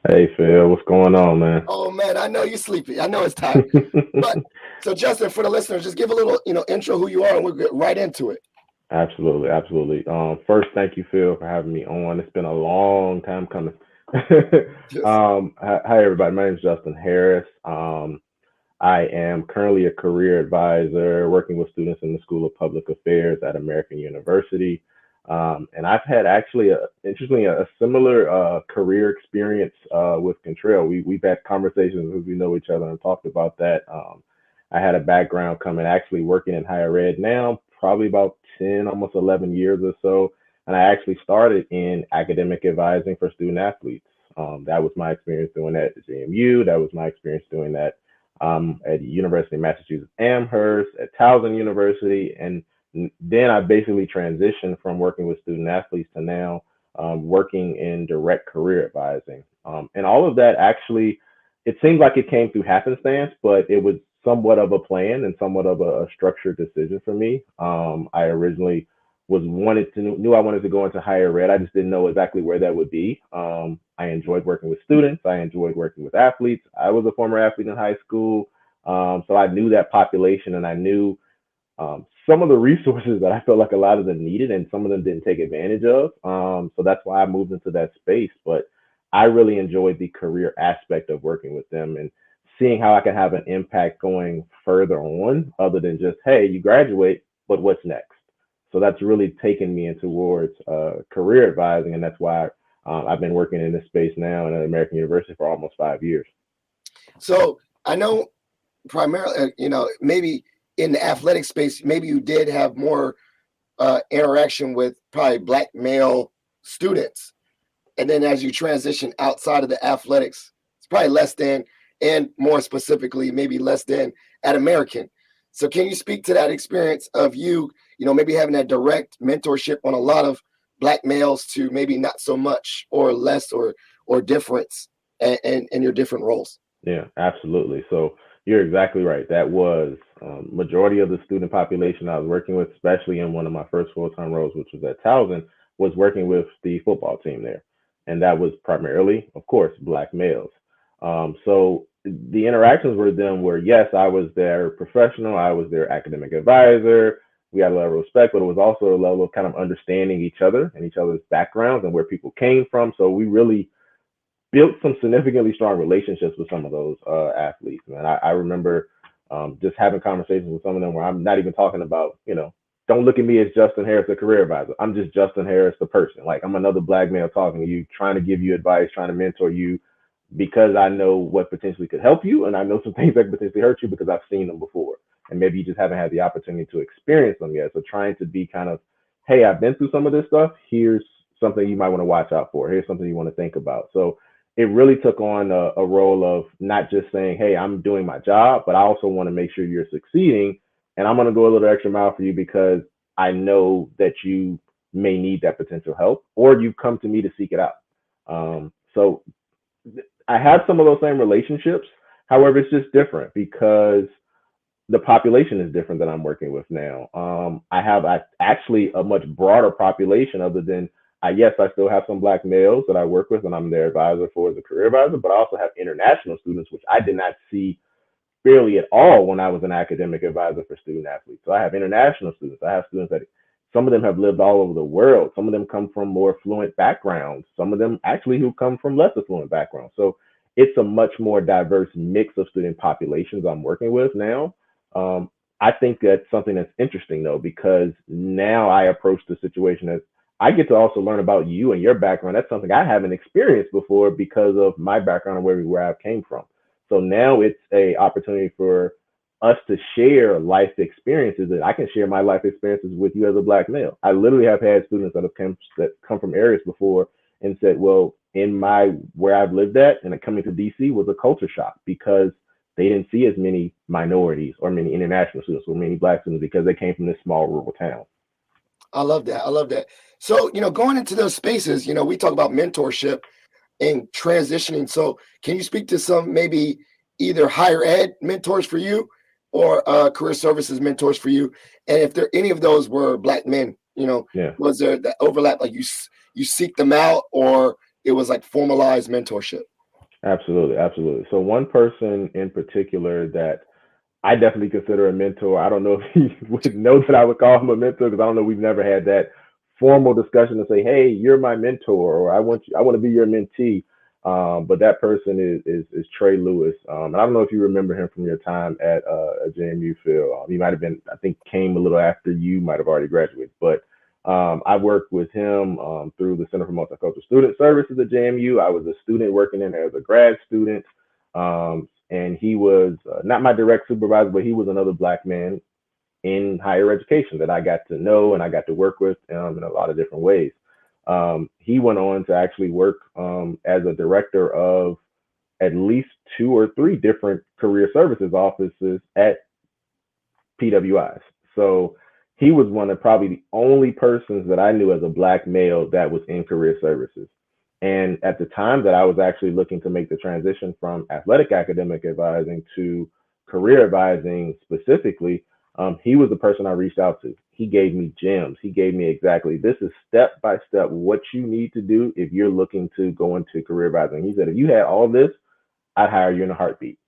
Hey, Phil. What's going on, man?
Oh, man, I know you're sleepy. I know it's time. But so, Justin, for the listeners, just give a little, intro who you are, and we'll get right into it.
Absolutely. First, thank you, Phil, for having me on. It's been a long time coming.
Yes.
Hi, everybody. My name is Justin Harris. I am currently a career advisor working with students in the School of Public Affairs at American University. And I've had actually, interestingly, a similar career experience with Quintrell. We've had conversations as we know each other and talked about that. I had a background coming actually working in higher ed now, probably about 10, almost 11 years or so. And I actually started in academic advising for student athletes. That was my experience doing that at JMU. That was my experience doing that at the University of Massachusetts Amherst, at Towson University. And then I basically transitioned from working with student athletes to now working in direct career advising. And all of that actually, it seemed like it came through happenstance, but it was somewhat of a plan and somewhat of a structured decision for me. I originally knew I wanted to go into higher ed. I just didn't know exactly where that would be. I enjoyed working with students. I enjoyed working with athletes. I was a former athlete in high school. So I knew that population, and I knew some of the resources that I felt like a lot of them needed, and some of them didn't take advantage of. So that's why I moved into that space. But I really enjoyed the career aspect of working with them and seeing how I can have an impact going further on, other than just, hey, you graduate, but what's next? So that's really taken me in towards career advising, and that's why I've been working in this space now in American University for almost 5 years.
So I know primarily, maybe in the athletic space, maybe you did have more interaction with probably Black male students. And then as you transition outside of the athletics, it's probably less than, and more specifically, maybe less than at American. So can you speak to that experience of you, maybe having that direct mentorship on a lot of Black males to maybe not so much or less or difference in your different roles?
Yeah, absolutely. So you're exactly right. That was majority of the student population I was working with, especially in one of my first full-time roles, which was at Towson, was working with the football team there. And that was primarily, of course, Black males. So the interactions with them were, yes, I was their professional, I was their academic advisor. We had a level of respect, but it was also a level of kind of understanding each other and each other's backgrounds and where people came from. So we really built some significantly strong relationships with some of those athletes. And I remember just having conversations with some of them where I'm not even talking about, don't look at me as Justin Harris, the career advisor. I'm just Justin Harris, the person. Like, I'm another Black male talking to you, trying to give you advice, trying to mentor you, because I know what potentially could help you. And I know some things that could potentially hurt you because I've seen them before. And maybe you just haven't had the opportunity to experience them yet. So trying to be kind of, hey, I've been through some of this stuff. Here's something you might want to watch out for. Here's something you want to think about. So it really took on a role of not just saying, hey, I'm doing my job, but I also want to make sure you're succeeding. And I'm going to go a little extra mile for you because I know that you may need that potential help, or you've come to me to seek it out. So I have some of those same relationships. However, it's just different because the population is different that I'm working with now. I have actually a much broader population other than, yes, I still have some Black males that I work with and I'm their advisor for as a career advisor, but I also have international students, which I did not see barely at all when I was an academic advisor for student athletes. So I have international students. I have students that some of them have lived all over the world. Some of them come from more fluent backgrounds. Some of them actually who come from less affluent backgrounds. So it's a much more diverse mix of student populations I'm working with now. I think that's something that's interesting though, because now I approach the situation as I get to also learn about you and your background. That's something I haven't experienced before because of my background and where I came from. So now it's a opportunity for us to share life experiences, and I can share my life experiences with you as a Black male. I literally have had students that come from areas before and said, well, in where I've lived at and coming to DC was a culture shock because they didn't see as many minorities or many international students or many Black students because they came from this small rural town.
I love that. I love that. So, going into those spaces, we talk about mentorship and transitioning. So can you speak to some maybe either higher ed mentors for you or career services mentors for you? And if there any of those were Black men, was there that overlap, like you seek them out, or it was like formalized mentorship?
Absolutely. Absolutely. So one person in particular that I definitely consider a mentor. I don't know if he would know that I would call him a mentor because I don't know. We've never had that formal discussion to say, "Hey, you're my mentor," or "I want to be your mentee." But that person is Trey Lewis, and I don't know if you remember him from your time at JMU, Phil. He might have been, I think, came a little after you might have already graduated. But I worked with him through the Center for Multicultural Student Services at JMU. I was a student working in there as a grad student. And he was not my direct supervisor, but he was another Black man in higher education that I got to know and I got to work with in a lot of different ways. He went on to actually work as a director of at least 2 or 3 different career services offices at PWIs. So he was one of probably the only persons that I knew as a Black male that was in career services. And at the time that I was actually looking to make the transition from athletic academic advising to career advising specifically, he was the person I reached out to. He gave me gems. He gave me exactly, this is step by step what you need to do if you're looking to go into career advising. He said, if you had all this, I'd hire you in a heartbeat.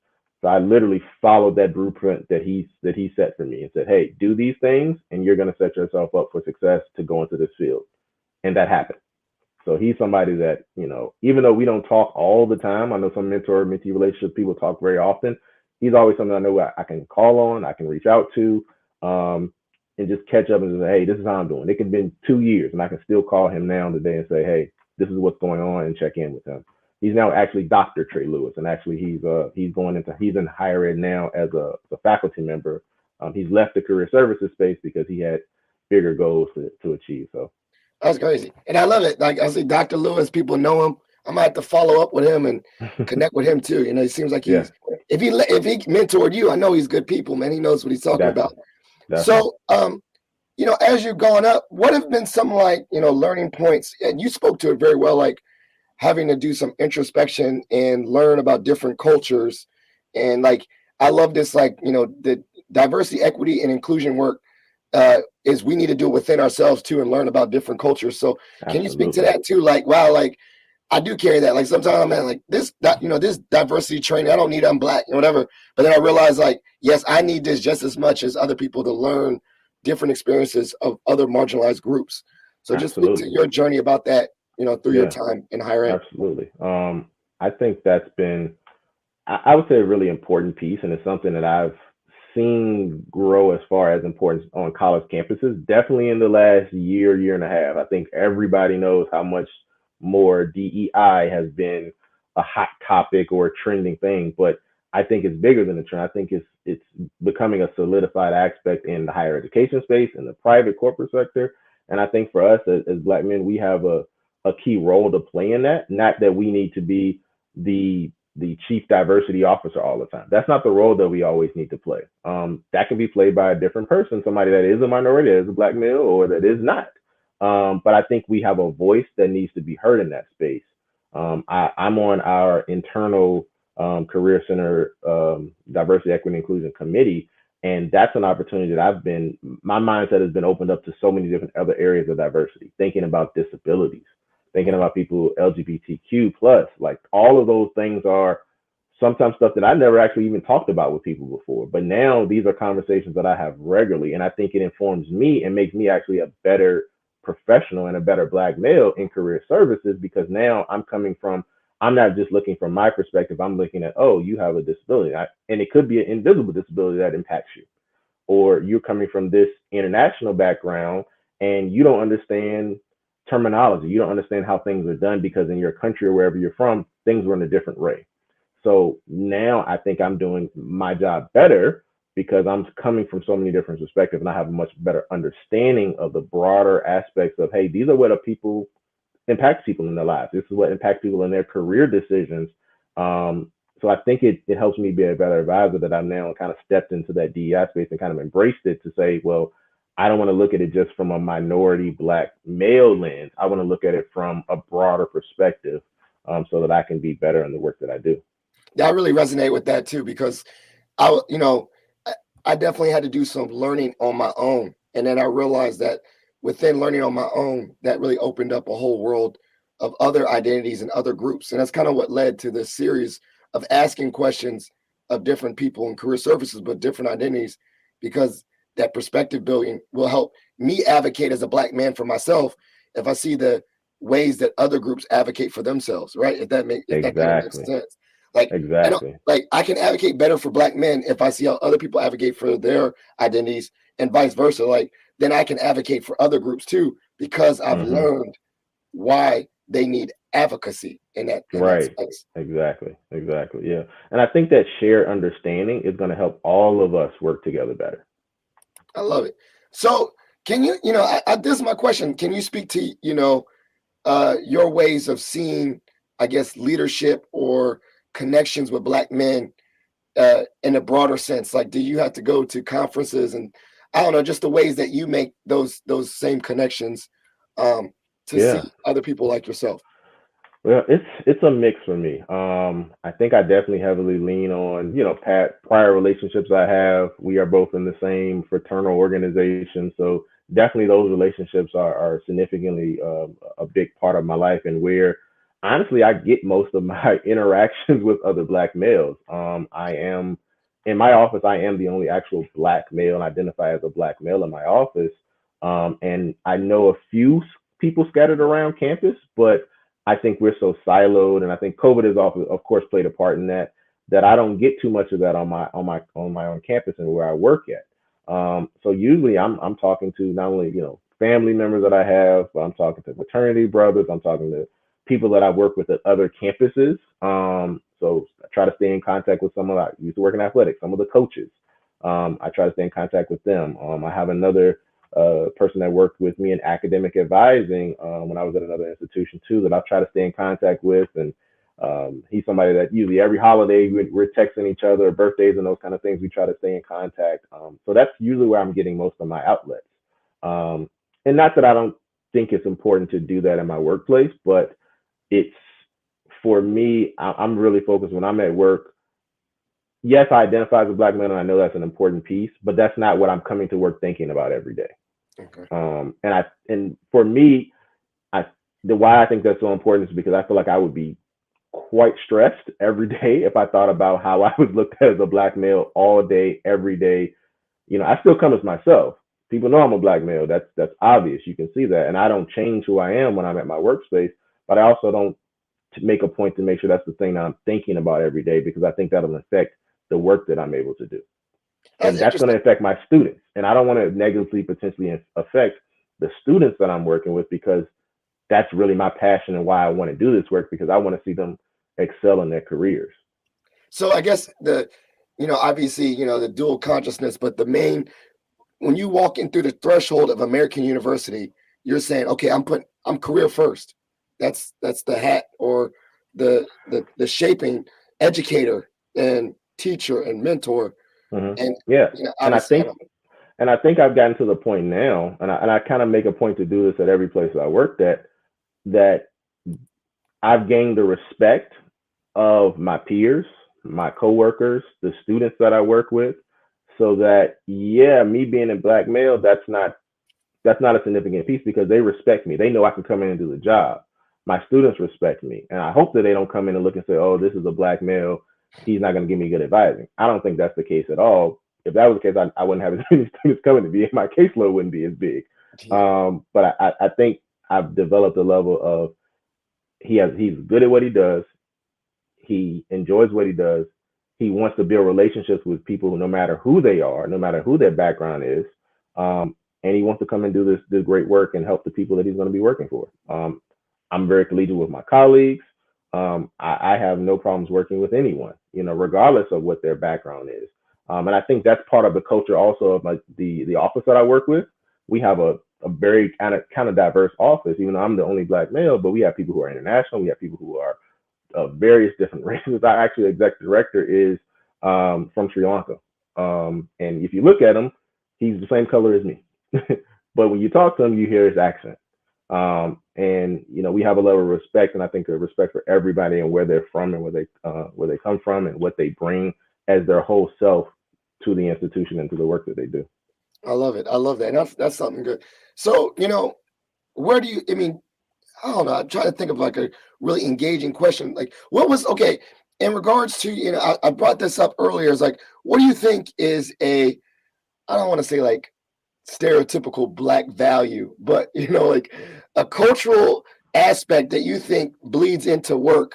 So I literally followed that blueprint that he set for me and said, hey, do these things and you're going to set yourself up for success to go into this field. And that happened. So he's somebody that, even though we don't talk all the time, I know some mentor-mentee relationship people talk very often. He's always something I know I can call on, I can reach out to, and just catch up and say, hey, this is how I'm doing. It can have been 2 years and I can still call him now today and say, hey, this is what's going on and check in with him. He's now actually Dr. Trey Lewis, and actually he's in higher ed now as a faculty member. He's left the career services space because he had bigger goals to achieve. So.
That's crazy. And I love it. Like I say, Dr. Lewis, people know him. I might have to follow up with him and connect with him too. It seems like if he mentored you, I know he's good people, man. He knows what he's talking about. Definitely. So, as you've gone up, what have been some learning points? And you spoke to it very well, like having to do some introspection and learn about different cultures. And I love this, the diversity, equity, and inclusion work is we need to do it within ourselves too and learn about different cultures. So can you speak to that too? Wow, I do carry that. Sometimes I'm this diversity training, I don't need, I'm Black and whatever. But then I realize yes, I need this just as much as other people to learn different experiences of other marginalized groups. So just speak to your journey about that, through your time in higher ed.
Absolutely. I think that's been, I would say, a really important piece. And it's something that I've seen grow as far as importance on college campuses, definitely in the last year and a half. I think everybody knows how much more DEI has been a hot topic or a trending thing, but I think it's bigger than a trend. I think it's becoming a solidified aspect in the higher education space, in the private corporate sector. And I think for us as Black men, we have a key role to play in that. Not that we need to be the chief diversity officer all the time. That's not the role that we always need to play. That can be played by a different person, somebody that is a minority, that is a Black male, or that is not. But I think we have a voice that needs to be heard in that space. I'm on our internal Career Center Diversity, Equity, and Inclusion Committee, And that's an opportunity that my mindset has been opened up to so many different other areas of diversity, thinking about disabilities, thinking about people LGBTQ plus, like all of those things are sometimes stuff that I never actually even talked about with people before. But now these are conversations that I have regularly. And I think it informs me and makes me actually a better professional and a better Black male in career services, because now I'm not just looking from my perspective. I'm looking at, oh, you have a disability. And it could be an invisible disability that impacts you. Or you're coming from this international background and you don't understand terminology. You don't understand how things are done because in your country or wherever you're from, things were in a different way. So now I think I'm doing my job better because I'm coming from so many different perspectives and I have a much better understanding of the broader aspects of, hey, these are what impacts people in their lives. This is what impacts people in their career decisions. So I think it helps me be a better advisor, that I'm now kind of stepped into that DEI space and kind of embraced it to say, well, I don't want to look at it just from a minority Black male lens. I want to look at it from a broader perspective, so that I can be better in the work that I do.
Yeah, I really resonate with that too, because I definitely had to do some learning on my own. And then I realized that within learning on my own, that really opened up a whole world of other identities and other groups. And that's kind of what led to this series of asking questions of different people in career services, but different identities, because that perspective building will help me advocate as a Black man for myself if I see the ways that other groups advocate for themselves, right? If that kind of makes sense. Like,
exactly.
I can advocate better for Black men if I see how other people advocate for their identities and vice versa. Like, then I can advocate for other groups too, because I've learned why they need advocacy in that space.
Exactly. Yeah. And I think that shared understanding is going to help all of us work together better.
I love it. So can you, this is my question. Can you speak to, your ways of seeing, I guess, leadership or connections with Black men in a broader sense? Like, do you have to go to conferences and, I don't know, just the ways that you make those same connections to see other people like yourself?
Well, it's a mix for me. I think I definitely heavily lean on, prior relationships I have. We are both in the same fraternal organization, so definitely those relationships are significantly a big part of my life, and where honestly I get most of my interactions with other Black males. I am in my office. I am the only actual Black male and identify as a Black male in my office. And I know a few people scattered around campus, but I think we're so siloed, and I think COVID has of course played a part in that I don't get too much of that on my own campus and where I work at. So usually I'm talking to not only family members that I have, but I'm talking to fraternity brothers. I'm talking to people that I work with at other campuses. So I try to stay in contact with some of I used to work in athletics, some of the coaches. I try to stay in contact with them. I have another person that worked with me in academic advising when I was at another institution too, that I try to stay in contact with. And he's somebody that usually every holiday we're texting each other, birthdays and those kind of things. We try to stay in contact. So that's usually where I'm getting most of my outlets. And not that I don't think it's important to do that in my workplace, but it's, for me, I'm really focused when I'm at work. Yes, I identify as a Black man, and I know that's an important piece, but that's not what I'm coming to work thinking about every day.
Okay.
And for me, why I think that's so important is because I feel like I would be quite stressed every day if I thought about how I was looked at as a Black male all day, every day. I still come as myself. People know I'm a Black male. That's obvious. You can see that. And I don't change who I am when I'm at my workspace, but I also don't make a point to make sure that's the thing that I'm thinking about every day, because I think that'll affect the work that I'm able to do. And that's going to affect my students. And I don't want to negatively potentially affect the students that I'm working with, because that's really my passion and why I want to do this work, because I want to see them excel in their careers.
So I guess obviously, the dual consciousness, but when you walk in through the threshold of American University, you're saying, okay, I'm career first. That's the hat, or the shaping educator and teacher and mentor.
Mm-hmm.
And
and I think I've gotten to the point now, and I kind of make a point to do this at every place I worked at, that I've gained the respect of my peers, my coworkers, the students that I work with, So that, yeah, me being a black male, that's not a significant piece because they respect me. They know I can come in and do the job. My students respect me. And I hope that they don't come in and look and say, oh, this is a black male. He's not going to give me good advising. I don't think that's the case at all. If that was the case, I wouldn't have as many students coming to me. My caseload wouldn't be as big. But I think I've developed a level of he's good at what he does. He enjoys what he does. He wants to build relationships with people, no matter who they are, no matter who their background is. And he wants to come and do this great work and help the people that he's going to be working for. I'm very collegial with my colleagues. I have no problems working with anyone, regardless of what their background is. And I think that's part of the culture also of like the office that I work with. We have a very kind of diverse office, even though I'm the only black male, but we have people who are international. We have people who are of various different races. Our actually executive director is from Sri Lanka. And if you look at him, he's the same color as me. But when you talk to him, you hear his accent. And we have a level of respect, and I think a respect for everybody and where they're from and where they come from and what they bring as their whole self to the institution and to the work that they do.
I love it. I love that. And that's something good. So, where do you, I don't know. I'm trying to think of like a really engaging question. Like, okay, in regards to, I brought this up earlier. It's like, what do you think is I don't want to say like stereotypical black value, but, like a cultural aspect that you think bleeds into work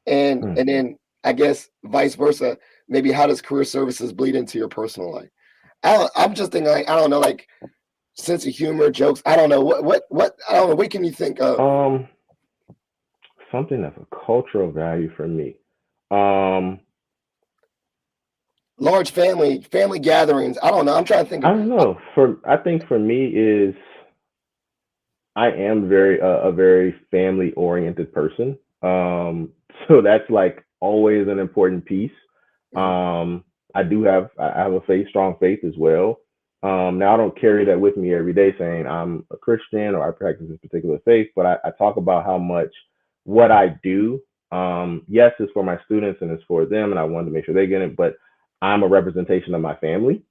and then I guess vice versa. Maybe how does career services bleed into your personal life? I'm just thinking like, I don't know, like sense of humor, jokes. I don't know what I don't know. What can you think of?
Something that's a cultural value for me.
Large family gatherings. I don't know. I'm trying to think.
I don't know. I think for me is I am a very family oriented person. So that's like always an important piece. I have a strong faith as well. Now I don't carry that with me every day saying I'm a Christian or I practice this particular faith, but I talk about how much what I do, yes, it's for my students and it's for them, and I wanted to make sure they get it, but I'm a representation of my family.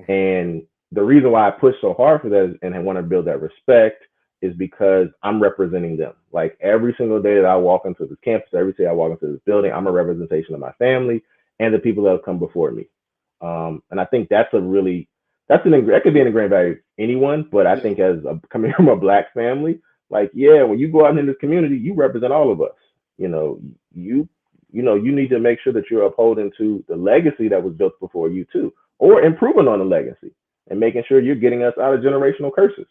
And the reason why I push so hard for that and I want to build that respect is because I'm representing them. Like every single day that I walk into this campus, every day I walk into this building, I'm a representation of my family and the people that have come before me. And I think that could be an ingrained value of anyone, but I think coming from a black family, like, yeah, when you go out in this community, you represent all of us. You need to make sure that you're upholding to the legacy that was built before you too, or improving on the legacy and making sure you're getting us out of generational curses.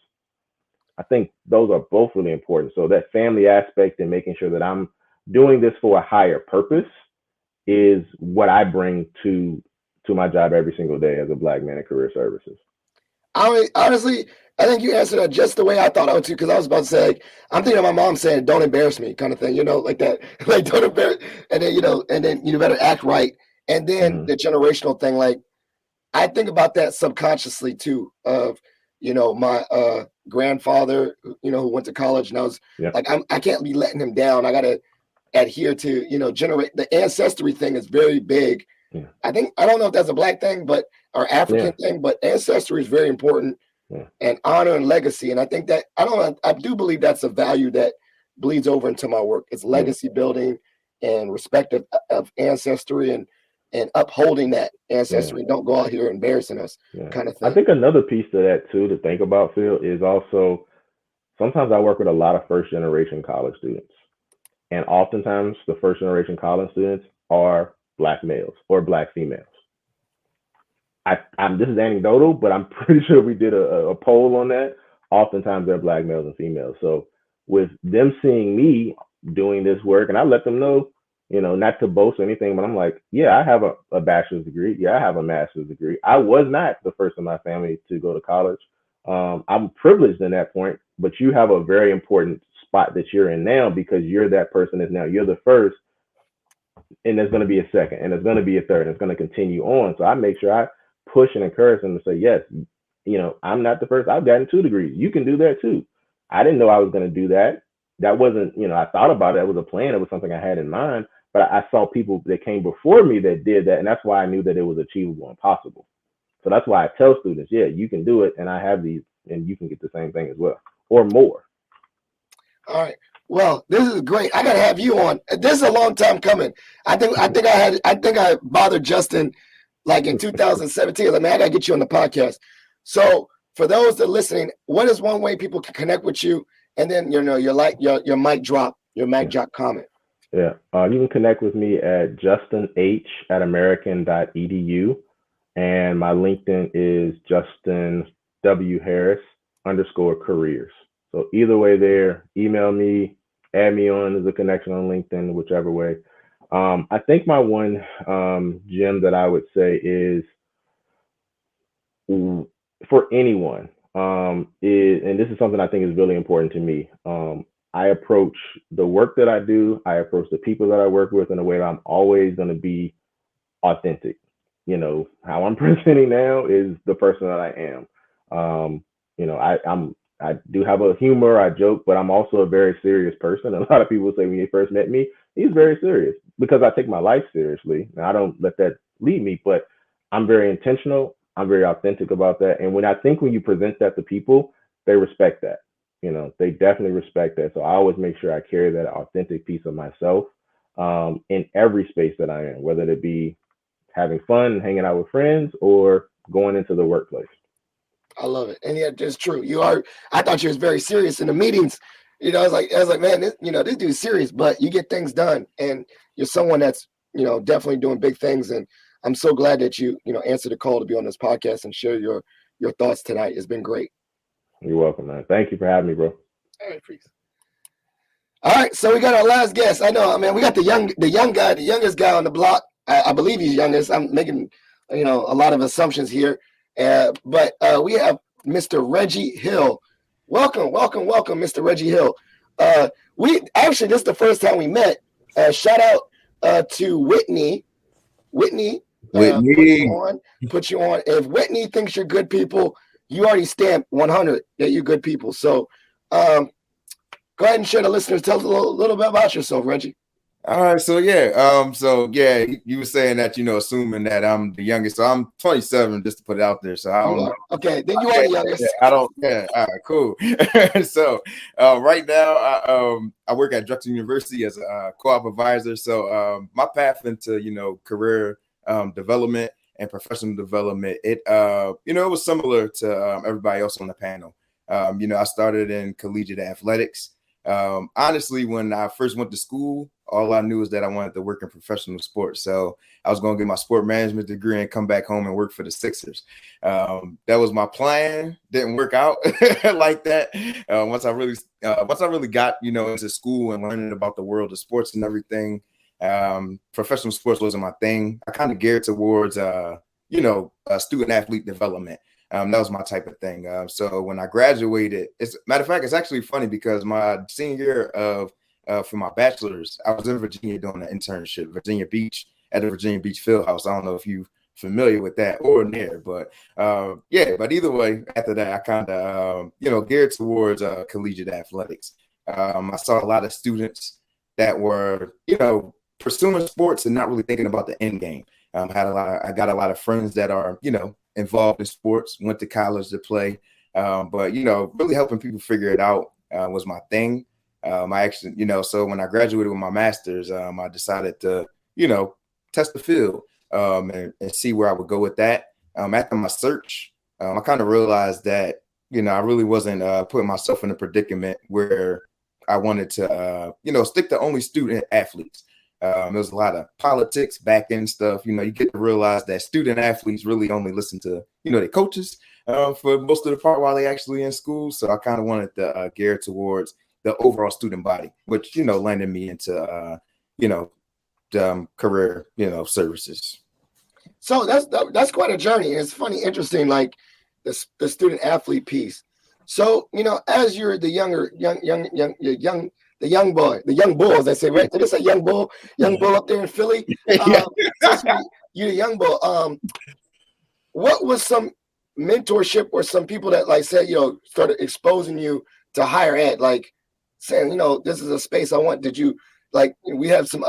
I think those are both really important. So that family aspect and making sure that I'm doing this for a higher purpose is what I bring to my job every single day as a black man in career services.
Honestly, I think you answered that just the way I thought I would too, because I was about to say, like, I'm thinking of my mom saying, don't embarrass me kind of thing, like that, like don't embarrass, and then, you better act right. And then the generational thing, like, I think about that subconsciously too, of, my grandfather, who went to college, and I was like, I can't be letting him down. I got to adhere to, generate the ancestry thing is very big. I don't know if that's a black thing, or African thing, but ancestry is very important, and honor and legacy. And I think that I do believe that's a value that bleeds over into my work. It's legacy building and respect of ancestry and upholding that ancestry. Don't go out here embarrassing us, kind of thing.
I think another piece to that too to think about, Phil, is also sometimes I work with a lot of first generation college students, and oftentimes the first generation college students are black males or black females. This is anecdotal, but I'm pretty sure we did a poll on that. Oftentimes they're black males and females. So with them seeing me doing this work, and I let them know, not to boast or anything, but I'm like, yeah, I have a bachelor's degree. Yeah, I have a master's degree. I was not the first in my family to go to college. I'm privileged in that point, but you have a very important spot that you're in now because you're that person that's now you're the first. And there's going to be a second, and there's going to be a third, and it's going to continue on. So I make sure I push and encourage them to say, yes, I'm not the first. I've gotten 2 degrees. You can do that too. I didn't know I was going to do that. That wasn't, I thought about it. It was a plan. It was something I had in mind, but I saw people that came before me that did that. And that's why I knew that it was achievable and possible. So that's why I tell students, yeah, you can do it, and I have these, and you can get the same thing as well, or more.
All right. Well, this is great. I gotta have you on. This is a long time coming. I think I bothered Justin like in 2017. Like, man, I gotta get you on the podcast. So for those that are listening, what is one way people can connect with you? And then your mic drop comment.
Yeah. You can connect with me at justinh@american.edu. And my LinkedIn is Justin W. Harris _careers. So either way there, email me, add me on as a connection on LinkedIn, whichever way. I think my one gem that I would say is for anyone is, and this is something I think is really important to me. I approach the work that I do, I approach the people that I work with in a way that I'm always going to be authentic. You know, how I'm presenting now is the person that I am. You know, I do have a humor, I joke, but I'm also a very serious person. A lot of people say when you first met me, he's very serious because I take my life seriously. And I don't let that lead me, but I'm very intentional. I'm very authentic about that. And when you present that to people, they respect that. You know, they definitely respect that. So I always make sure I carry that authentic piece of myself in every space that I am, whether it be having fun, hanging out with friends, or going into the workplace.
I love it. And yeah, it's true. I thought you was very serious in the meetings. You know, I was like, man, this dude's serious, but you get things done, and you're someone that's, definitely doing big things. And I'm so glad that you answered the call to be on this podcast and share your thoughts tonight. It's been great.
You're welcome, man. Thank you for having me, bro.
All right, please. All right, so we got our last guest. I know, man, we got the youngest guy on the block. I believe he's youngest. I'm making, a lot of assumptions here. But we have Mr. Reggie Hill. Welcome, Mr. Reggie Hill. This is the first time we met. Shout out to Whitney. Whitney. Put you on. If Whitney thinks you're good people, you already stamped 100 that you're good people. So go ahead and share the listeners. Tell us a little bit about yourself, Reggie.
All right, so you were saying that, assuming that I'm the youngest. So I'm 27, just to put it out there. So I don't know.
Okay, then you are the youngest.
All right, cool. So right now, I work at Drexel University as a co-op advisor. So my path into career development and professional development, it was similar to everybody else on the panel. I started in collegiate athletics. Honestly, when I first went to school, all I knew is that I wanted to work in professional sports. So I was going to get my sport management degree and come back home and work for the Sixers. That was my plan. Didn't work out like that. Once I really got, into school and learning about the world of sports and everything, professional sports wasn't my thing. I kind of geared towards, student athlete development. That was my type of thing. So when I graduated, matter of fact, it's actually funny because my senior year for my bachelor's, I was in Virginia doing an internship, Virginia Beach, at the Virginia Beach Field House. I don't know if you're familiar with that or near, but but either way, after that, I kind of, geared towards collegiate athletics. I saw a lot of students that were, pursuing sports and not really thinking about the end game. I got a lot of friends that are, involved in sports, went to college to play, but really helping people figure it out was my thing. I actually, so when I graduated with my master's, I decided to, test the field and see where I would go with that. After my search, I kind of realized that, I really wasn't putting myself in a predicament where I wanted to, stick to only student athletes. There's a lot of politics, back end stuff. You get to realize that student athletes really only listen to, their coaches for most of the part while they actually in school. So I kind of wanted to gear towards the overall student body, which, landed me into, career, services.
So that's quite a journey. It's funny, interesting, like the student athlete piece. So, as you're the young bull, as they say, right? Did they say young bull up there in Philly? You're the young bull. What was some mentorship or some people that said, started exposing you to higher ed, saying, this is a space I want? Did you we have some,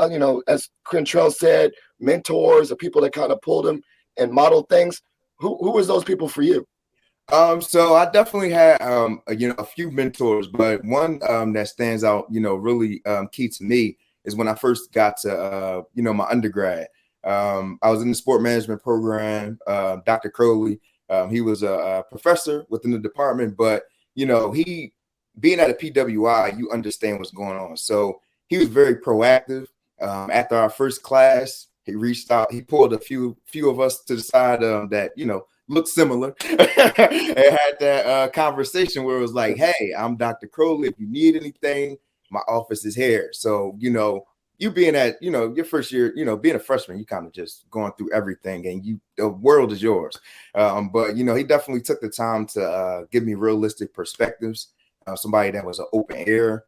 as Quintrell said, mentors or people that kind of pulled them and modeled things. Who was those people for you?
So I definitely had a few mentors, but one that stands out, really key to me is when I first got to my undergrad. I was in the sport management program. Dr. Crowley, he was a professor within the department, but he being at a PWI, you understand what's going on. So he was very proactive. After our first class, he reached out. He pulled a few of us to the side that looked similar and had that conversation where it was like, hey, I'm Dr. Crowley. If you need anything, my office is here. So, you being at, your first year, being a freshman, you kind of just going through everything and the world is yours. But, he definitely took the time to give me realistic perspectives. Somebody that was an open air,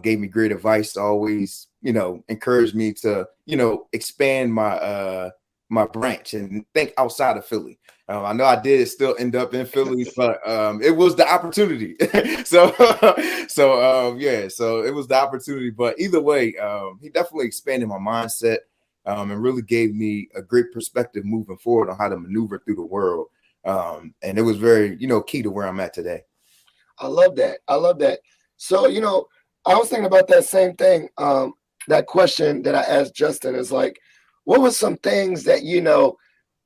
gave me great advice, always, encouraged me to, expand my branch and think outside of Philly. I know I did still end up in Philly, but it was the opportunity. so it was the opportunity. But either way, he definitely expanded my mindset and really gave me a great perspective moving forward on how to maneuver through the world. And it was very, key to where I'm at today.
I love that. I love that. So, I was thinking about that same thing. That question that I asked Justin is like, what was some things that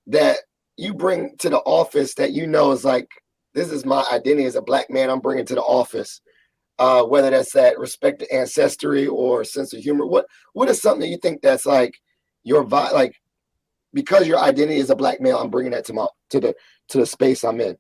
that you bring to the office that is like, this is my identity as a Black man I'm bringing to the office, whether that's that respect to ancestry or sense of humor. What is something that you think that's like your vibe, like because your identity as a Black male, I'm bringing that to the space I'm in?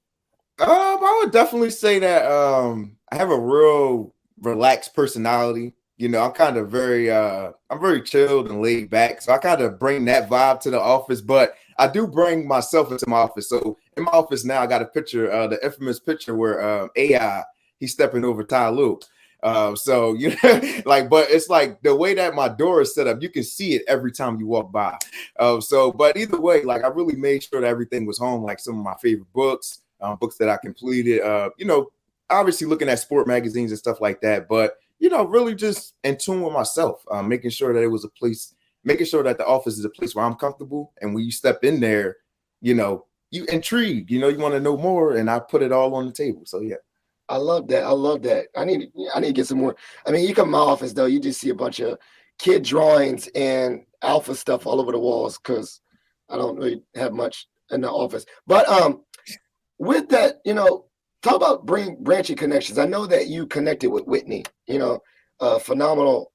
I would definitely say that I have a real relaxed personality. I'm kind of I'm very chilled and laid back. So I kind of bring that vibe to the office, but I do bring myself into my office. So in my office now, I got a picture, the infamous picture where AI, he's stepping over Ty Lue. So but it's like the way that my door is set up, you can see it every time you walk by. But either way, like I really made sure that everything was home, like some of my favorite books, books that I completed, obviously looking at sport magazines and stuff like that, but really just in tune with myself, making sure that it was a place, making sure that the office is a place where I'm comfortable. And when you step in there, you intrigued, you want to know more, and I put it all on the table. So yeah.
I love that. I love that. I need to get some more. I mean, you come to my office though, you just see a bunch of kid drawings and alpha stuff all over the walls because I don't really have much in the office. But with that, talk about branching connections. I know that you connected with Whitney, a phenomenal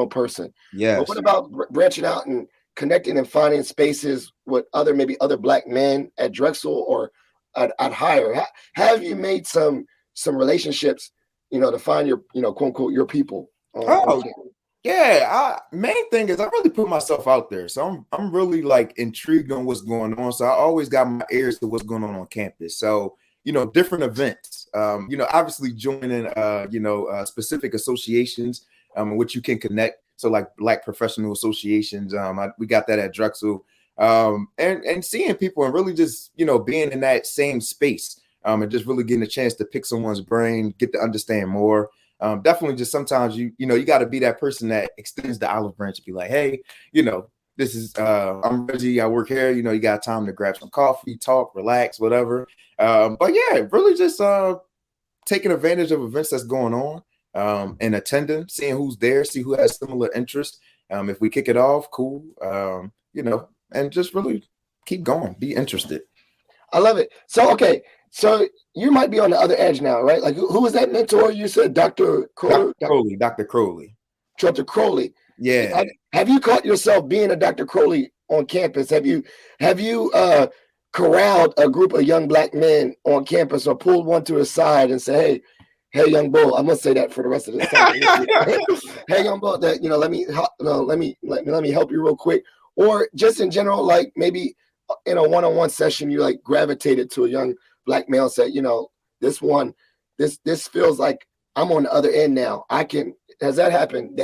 person.
Yeah.
But what about branching out and connecting and finding spaces with maybe other Black men at Drexel or at Higher? Have you made some relationships, to find your, quote unquote, your people?
Yeah. Main thing is I really put myself out there. So I'm really like intrigued on what's going on. So I always got my ears to what's going on campus. So, different events, obviously joining, specific associations in which you can connect. So like Black professional associations, we got that at Drexel, and seeing people and really just, being in that same space, and just really getting a chance to pick someone's brain, get to understand more. Definitely just sometimes you got to be that person that extends the olive branch and be like, hey, this is I'm Reggie, I work here, you got time to grab some coffee, talk, relax, whatever. But yeah, really just taking advantage of events that's going on, and attending, seeing who's there, see who has similar interests. If we kick it off, cool. And just really keep going, be interested.
I love it. So okay, so you might be on the other edge now, right? Like who was that mentor? You said Dr. Crowley.
Dr. Crowley.
Dr. Crowley.
Yeah.
Have you caught yourself being a Dr. Crowley on campus? Have you corralled a group of young Black men on campus or pulled one to the side and say, hey, young bull, I'm gonna say that for the rest of the time. Hey, young bull, that let me help you real quick. Or just in general, like maybe in a one-on-one session, you like gravitated to a young Black male and said, this feels like I'm on the other end now. Has that happened?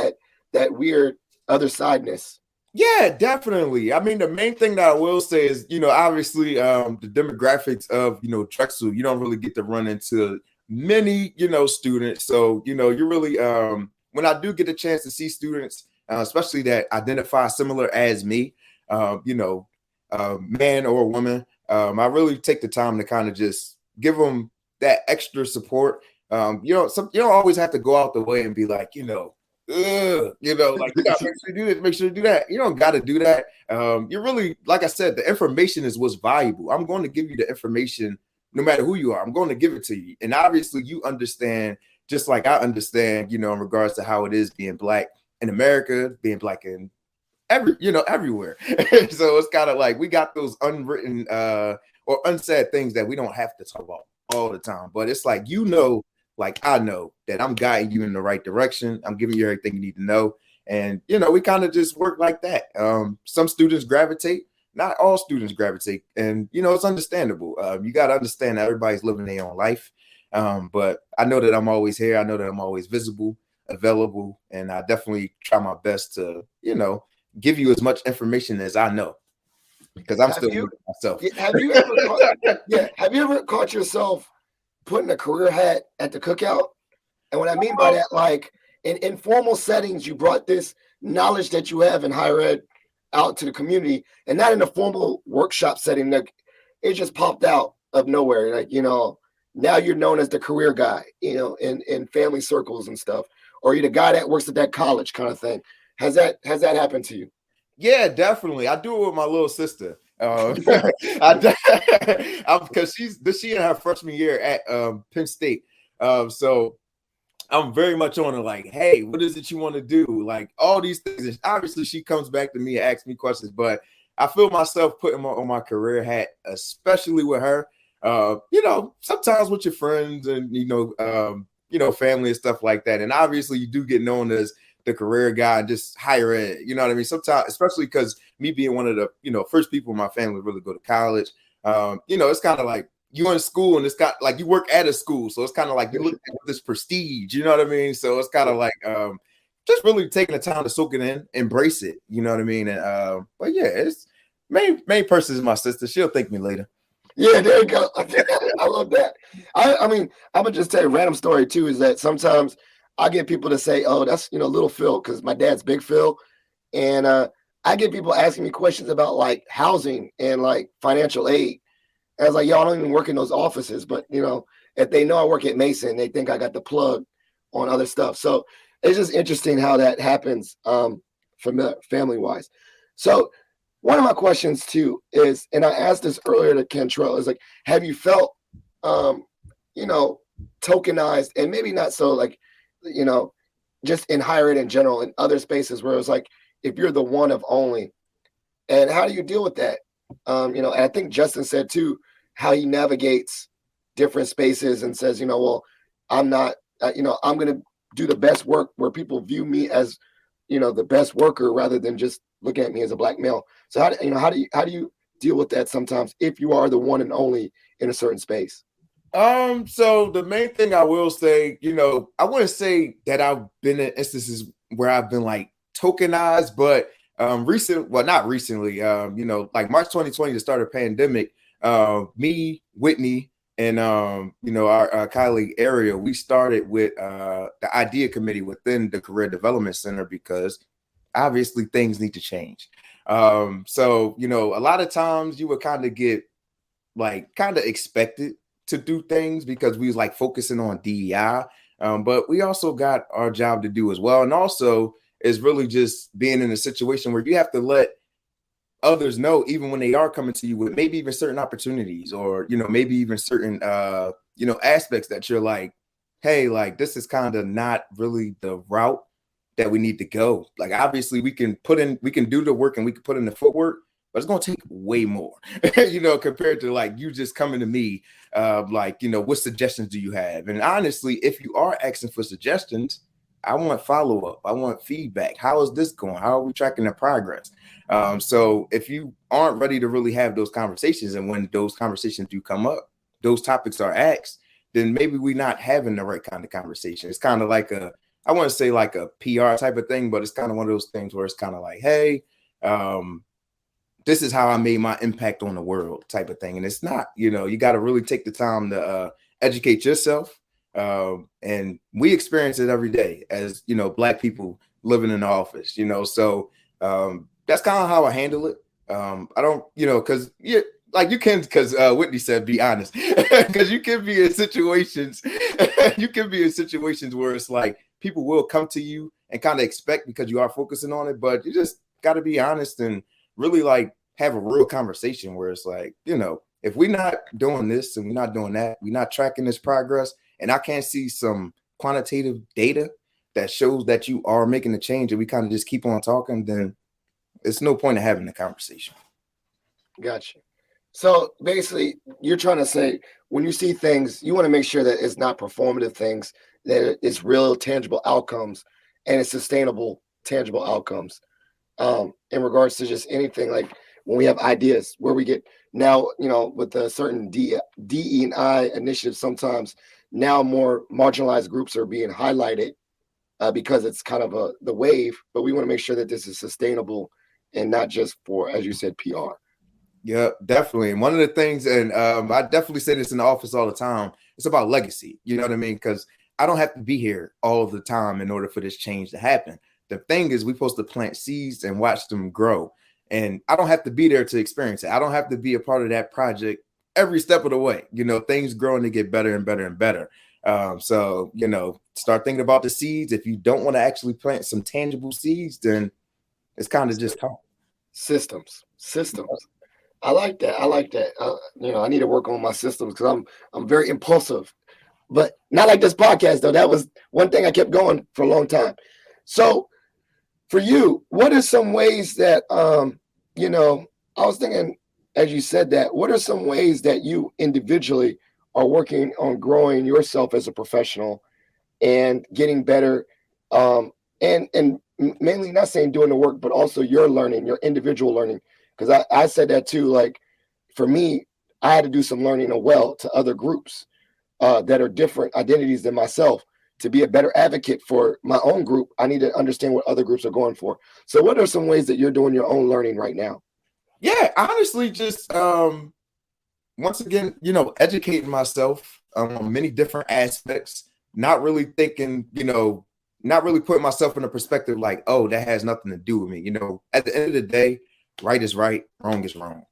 That weird other sideness?
Yeah, definitely. I mean, the main thing that I will say is, obviously the demographics of, Drexel, you don't really get to run into many, students. So, you're really, when I do get a chance to see students, especially that identify similar as me, man or woman, I really take the time to kind of just give them that extra support. You don't always have to go out the way and be like, like you gotta make sure you do this, make sure you do that. You don't got to do that. You're really, like I said, the information is what's valuable. I'm going to give you the information no matter who you are. I'm going to give it to you, and obviously you understand just like I understand, in regards to how it is being Black in America, being Black in everywhere. So it's kind of like we got those unwritten or unsaid things that we don't have to talk about all the time. But it's like, like I know that I'm guiding you in the right direction. I'm giving you everything you need to know. And, we kind of just work like that. Some students gravitate, not all students gravitate. And, it's understandable. You got to understand that everybody's living their own life. But I know that I'm always here. I know that I'm always visible, available. And I definitely try my best to, give you as much information as I know, because I'm still learning myself.
Have you ever caught yourself putting a career hat at the cookout? And what I mean by that, like in informal settings, you brought this knowledge that you have in higher ed out to the community, and not in a formal workshop setting. Like it just popped out of nowhere. Like, now you're known as the career guy, in family circles and stuff, or you're the guy that works at that college kind of thing. Has that happened to you?
Yeah, definitely. I do it with my little sister. Because she in her freshman year at Penn State. So I'm very much on her, like, hey, what is it you want to do? Like all these things. And obviously, she comes back to me and asks me questions, but I feel myself putting on my career hat, especially with her. Sometimes with your friends and family and stuff like that. And obviously, you do get known as the career guy and just higher ed. You know what I mean? Sometimes, especially because me being one of the first people in my family really go to college. It's kind of like you're in school and it's got like you work at a school, so it's kind of like you look at this prestige. You know what I mean? So it's kind of like just really taking the time to soak it in, embrace it. You know what I mean? And but yeah, it's main person is my sister. She'll thank me later.
Yeah, there you go. I love that. I mean, I'm gonna just tell you a random story too. Is that sometimes I get people to say, "Oh, that's little Phil," because my dad's Big Phil, and I get people asking me questions about like housing and like financial aid. And I was like, "Yo, I don't even work in those offices," but if they know I work at Mason, they think I got the plug on other stuff. So it's just interesting how that happens, family wise. So one of my questions too is, and I asked this earlier to Quintrell, is like, have you felt, tokenized, and maybe not so like, just in higher ed in general, in other spaces where it was like, if you're the one of only, and how do you deal with that? And I think Justin said too, how he navigates different spaces and says, well, I'm not, I'm going to do the best work where people view me as, the best worker rather than just looking at me as a Black male. So how do you deal with that sometimes if you are the one and only in a certain space?
So the main thing I will say, I wouldn't say that I've been in instances where I've been like tokenized, but not recently, like March 2020, the start of the pandemic, me, Whitney, and our colleague Ariel, we started with the idea committee within the Career Development Center because obviously things need to change. So a lot of times you would kind of get expected to do things because we was like focusing on DEI, but we also got our job to do as well. And also is really just being in a situation where you have to let others know, even when they are coming to you with maybe even certain opportunities or, maybe even certain, aspects that you're like, hey, like this is kind of not really the route that we need to go. Like, obviously we can do the work and we can put in the footwork, but it's going to take way more, compared to like you just coming to me, what suggestions do you have? And honestly, if you are asking for suggestions, I want follow-up. I want feedback. How is this going? How are we tracking the progress? So if you aren't ready to really have those conversations, and when those conversations do come up, those topics are asked, then maybe we're not having the right kind of conversation. It's kind of like I want to say like a PR type of thing, but it's kind of one of those things where it's kind of like, hey, this is how I made my impact on the world type of thing. And it's not, you got to really take the time to educate yourself. And we experience it every day as, Black people living in the office, so that's kind of how I handle it. I don't, because like you can, because Whitney said, be honest, because you can be in situations, where it's like people will come to you and kind of expect because you are focusing on it, but you just got to be honest and really like have a real conversation where it's like, if we're not doing this and we're not doing that, we're not tracking this progress, and I can't see some quantitative data that shows that you are making a change and we kind of just keep on talking, then it's no point in having the conversation.
Gotcha. So basically, you're trying to say when you see things, you want to make sure that it's not performative things, that it's real tangible outcomes and it's sustainable tangible outcomes. In regards to just anything, like when we have ideas where we get now, with a certain DE&I initiative, sometimes now more marginalized groups are being highlighted because it's kind of the wave, but we want to make sure that this is sustainable and not just for, as you said, PR.
Yeah, definitely. And one of the things, and I definitely say this in the office all the time, it's about legacy. You know what I mean? Because I don't have to be here all of the time in order for this change to happen. The thing is, we're supposed to plant seeds and watch them grow. And I don't have to be there to experience it. I don't have to be a part of that project every step of the way. Things grow and they get better and better and better. So, start thinking about the seeds. If you don't want to actually plant some tangible seeds, then it's kind of just talk.
Systems. I like that. I need to work on my systems because I'm very impulsive, but not like this podcast though. That was one thing I kept going for a long time. So for you, what are some ways that, I was thinking as you said that, what are some ways that you individually are working on growing yourself as a professional and getting better, and mainly not saying doing the work, but also your learning, your individual learning. Because I said that too, like for me, I had to do some learning to other groups that are different identities than myself. To be a better advocate for my own group, I need to understand what other groups are going for. So what are some ways that you're doing your own learning right now?
Yeah, honestly, just once again, educating myself on many different aspects, not really thinking, not really putting myself in a perspective like, oh, that has nothing to do with me. At the end of the day, right is right, wrong is wrong.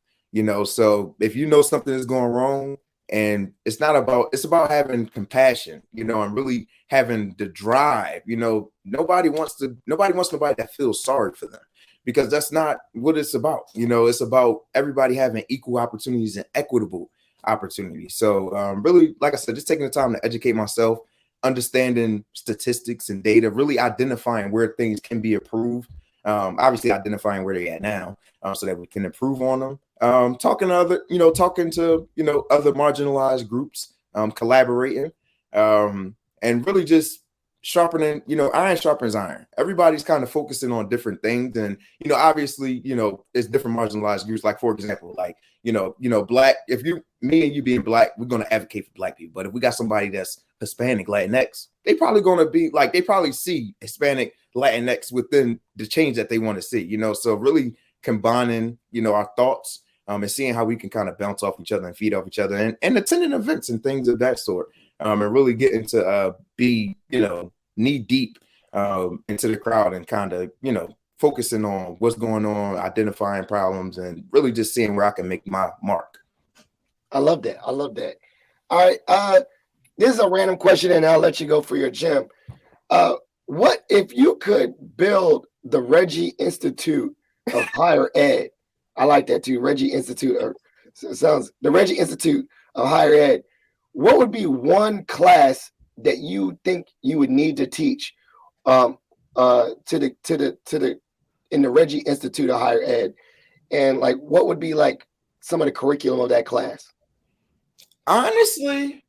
So if something is going wrong, and it's about having compassion, and really having the drive. Nobody wants nobody that feels sorry for them, because that's not what it's about. It's about everybody having equal opportunities and equitable opportunities. So really, like I said, just taking the time to educate myself, understanding statistics and data, really identifying where things can be improved. Obviously identifying where they're at now, so that we can improve on them. Talking to other marginalized groups, collaborating, and really just sharpening, iron sharpens iron. Everybody's kind of focusing on different things. And, obviously, it's different marginalized groups. Like, for example, like, Black, me and you being Black, we're going to advocate for Black people. But if we got somebody that's Hispanic, Latinx, they probably going to be like, they probably see Hispanic, Latinx within the change that they want to see, so really combining, our thoughts, and seeing how we can kind of bounce off each other and feed off each other, and attending events and things of that sort, and really getting to be, knee deep into the crowd and kind of, focusing on what's going on, identifying problems, and really just seeing where I can make my mark.
I love that. All right. This is a random question and I'll let you go for your gym. What if you could build the Reggie Institute of Higher Ed? I like that too. Reggie Institute, the Reggie Institute of Higher Ed. What would be one class that you think you would need to teach in the Reggie Institute of Higher Ed? And like, what would be like some of the curriculum of that class?
Honestly,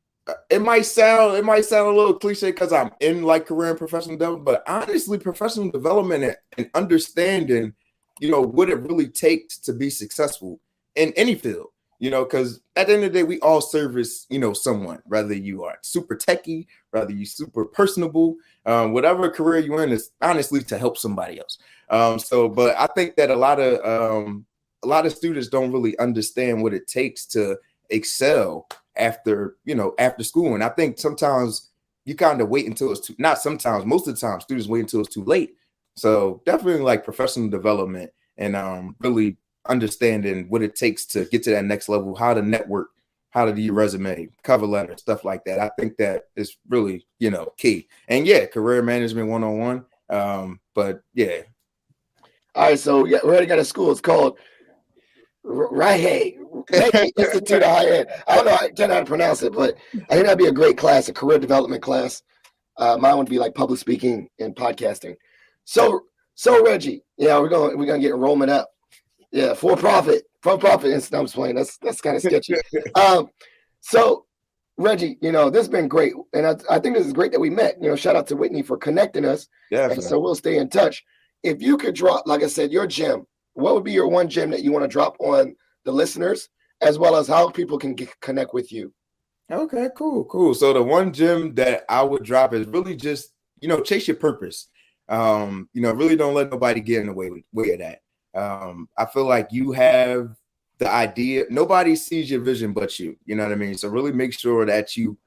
it might sound a little cliche because I'm in like career and professional development, but honestly, professional development and understanding, what it really takes to be successful in any field, because at the end of the day, we all service, someone, whether you are super techie, whether you super personable, whatever career you're in is honestly to help somebody else. But I think that a lot of students don't really understand what it takes to excel after school. And I think sometimes you kind of wait until it's most of the time students wait until it's too late. So definitely like professional development and really understanding what it takes to get to that next level, how to network, how to do your resume, cover letter, stuff like that. I think that is really, key. And yeah, career management 101. But yeah.
All right, so we already got a school. It's called Reggie Institute of High End. I don't know how to pronounce it, but I think that'd be a great class, a career development class. Mine would be like public speaking and podcasting. So Reggie, we're gonna get enrollment up. Yeah, for profit. I'm just playing. That's kind of sketchy. So Reggie, this has been great, and I think this is great that we met. Shout out to Whitney for connecting us.
Yeah.
And so we'll stay in touch. If you could drop, like I said, your gem, what would be your one gem that you want to drop on the listeners, as well as how people can connect with you?
Okay, cool. So the one gem that I would drop is really just, chase your purpose. Really don't let nobody get in the way of that. I feel like you have the idea. Nobody sees your vision but you. You know what I mean? So really make sure that you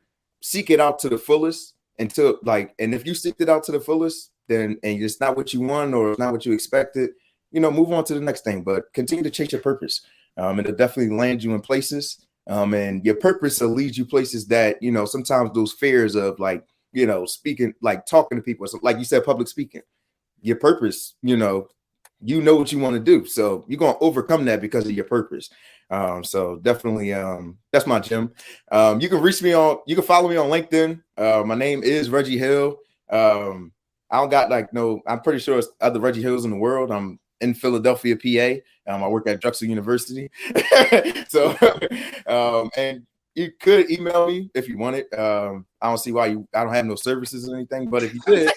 seek it out to the fullest and if you seek it out to the fullest, then and it's not what you want or it's not what you expected, move on to the next thing. But continue to chase your purpose. It'll definitely land you in places. And your purpose will lead you places that, sometimes those fears of speaking, like talking to people, so like you said, public speaking, your purpose, you know what you want to do. So you're going to overcome that because of your purpose. So definitely, that's my gem. You can follow me on LinkedIn. My name is Reggie Hill. I don't got I'm pretty sure it's other Reggie Hills in the world. I'm in Philadelphia, PA. I work at Drexel University. So, and you could email me if you wanted. I don't see why I don't have no services or anything, but if you did,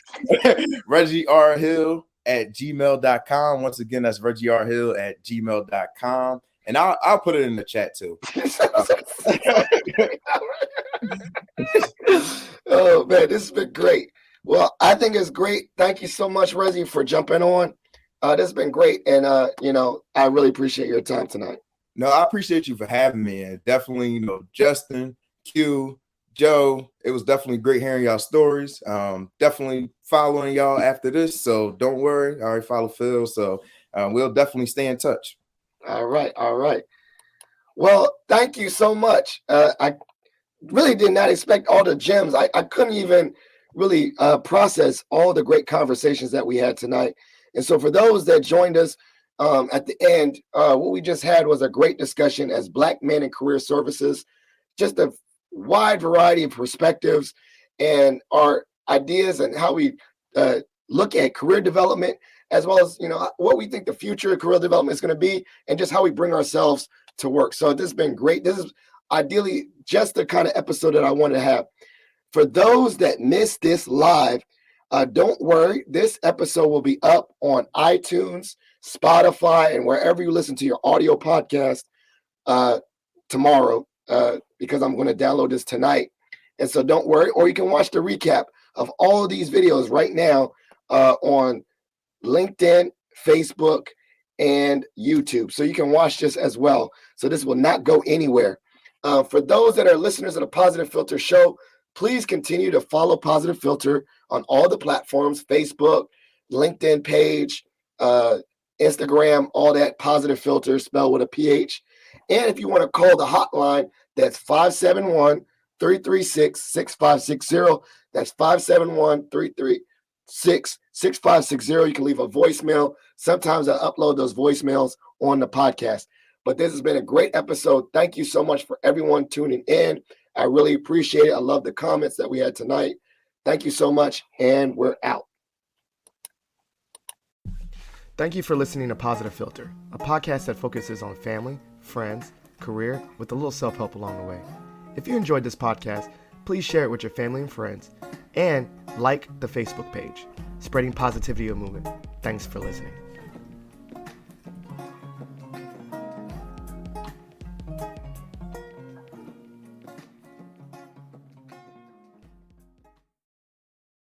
reggierhill@gmail.com. Once again, that's reggierhill@gmail.com. And I'll put it in the chat too.
Oh man, this has been great. Well, I think it's great. Thank you so much, Reggie, for jumping on. This has been great. And, I really appreciate your time tonight.
No, I appreciate you for having me. And definitely, Justin, Q, Joe, it was definitely great hearing y'all stories. Definitely following y'all after this. So don't worry. I already follow Phil. So we'll definitely stay in touch.
All right. Well, thank you so much. I really did not expect all the gems. I couldn't even really process all the great conversations that we had tonight. And so for those that joined us at the end, what we just had was a great discussion as Black men in career services, just a wide variety of perspectives and our ideas and how we look at career development, as well as, what we think the future of career development is going to be and just how we bring ourselves to work. So this has been great. This is ideally just the kind of episode that I wanted to have. For those that missed this live, don't worry. This episode will be up on iTunes, Spotify, and wherever you listen to your audio podcast tomorrow, because I'm going to download this tonight. And so don't worry. Or you can watch the recap of all of these videos right now on LinkedIn, Facebook, and YouTube. So you can watch this as well. So this will not go anywhere. For those that are listeners of the Positive Philter show, please continue to follow Positive Philter on all the platforms, Facebook, LinkedIn page, Instagram, all that, Positive Philter, spelled with a PH. And if you want to call the hotline, that's 571-336-6560. That's 571-336-6560. You can leave a voicemail. Sometimes I upload those voicemails on the podcast. But this has been a great episode. Thank you so much for everyone tuning in. I really appreciate it. I love the comments that we had tonight. Thank you so much, and we're out. Thank you for listening to Positive Philter, a podcast that focuses on family, friends, career, with a little self-help along the way. If you enjoyed this podcast, please share it with your family and friends, and like the Facebook page, Spreading Positivity of Movement. Thanks for listening.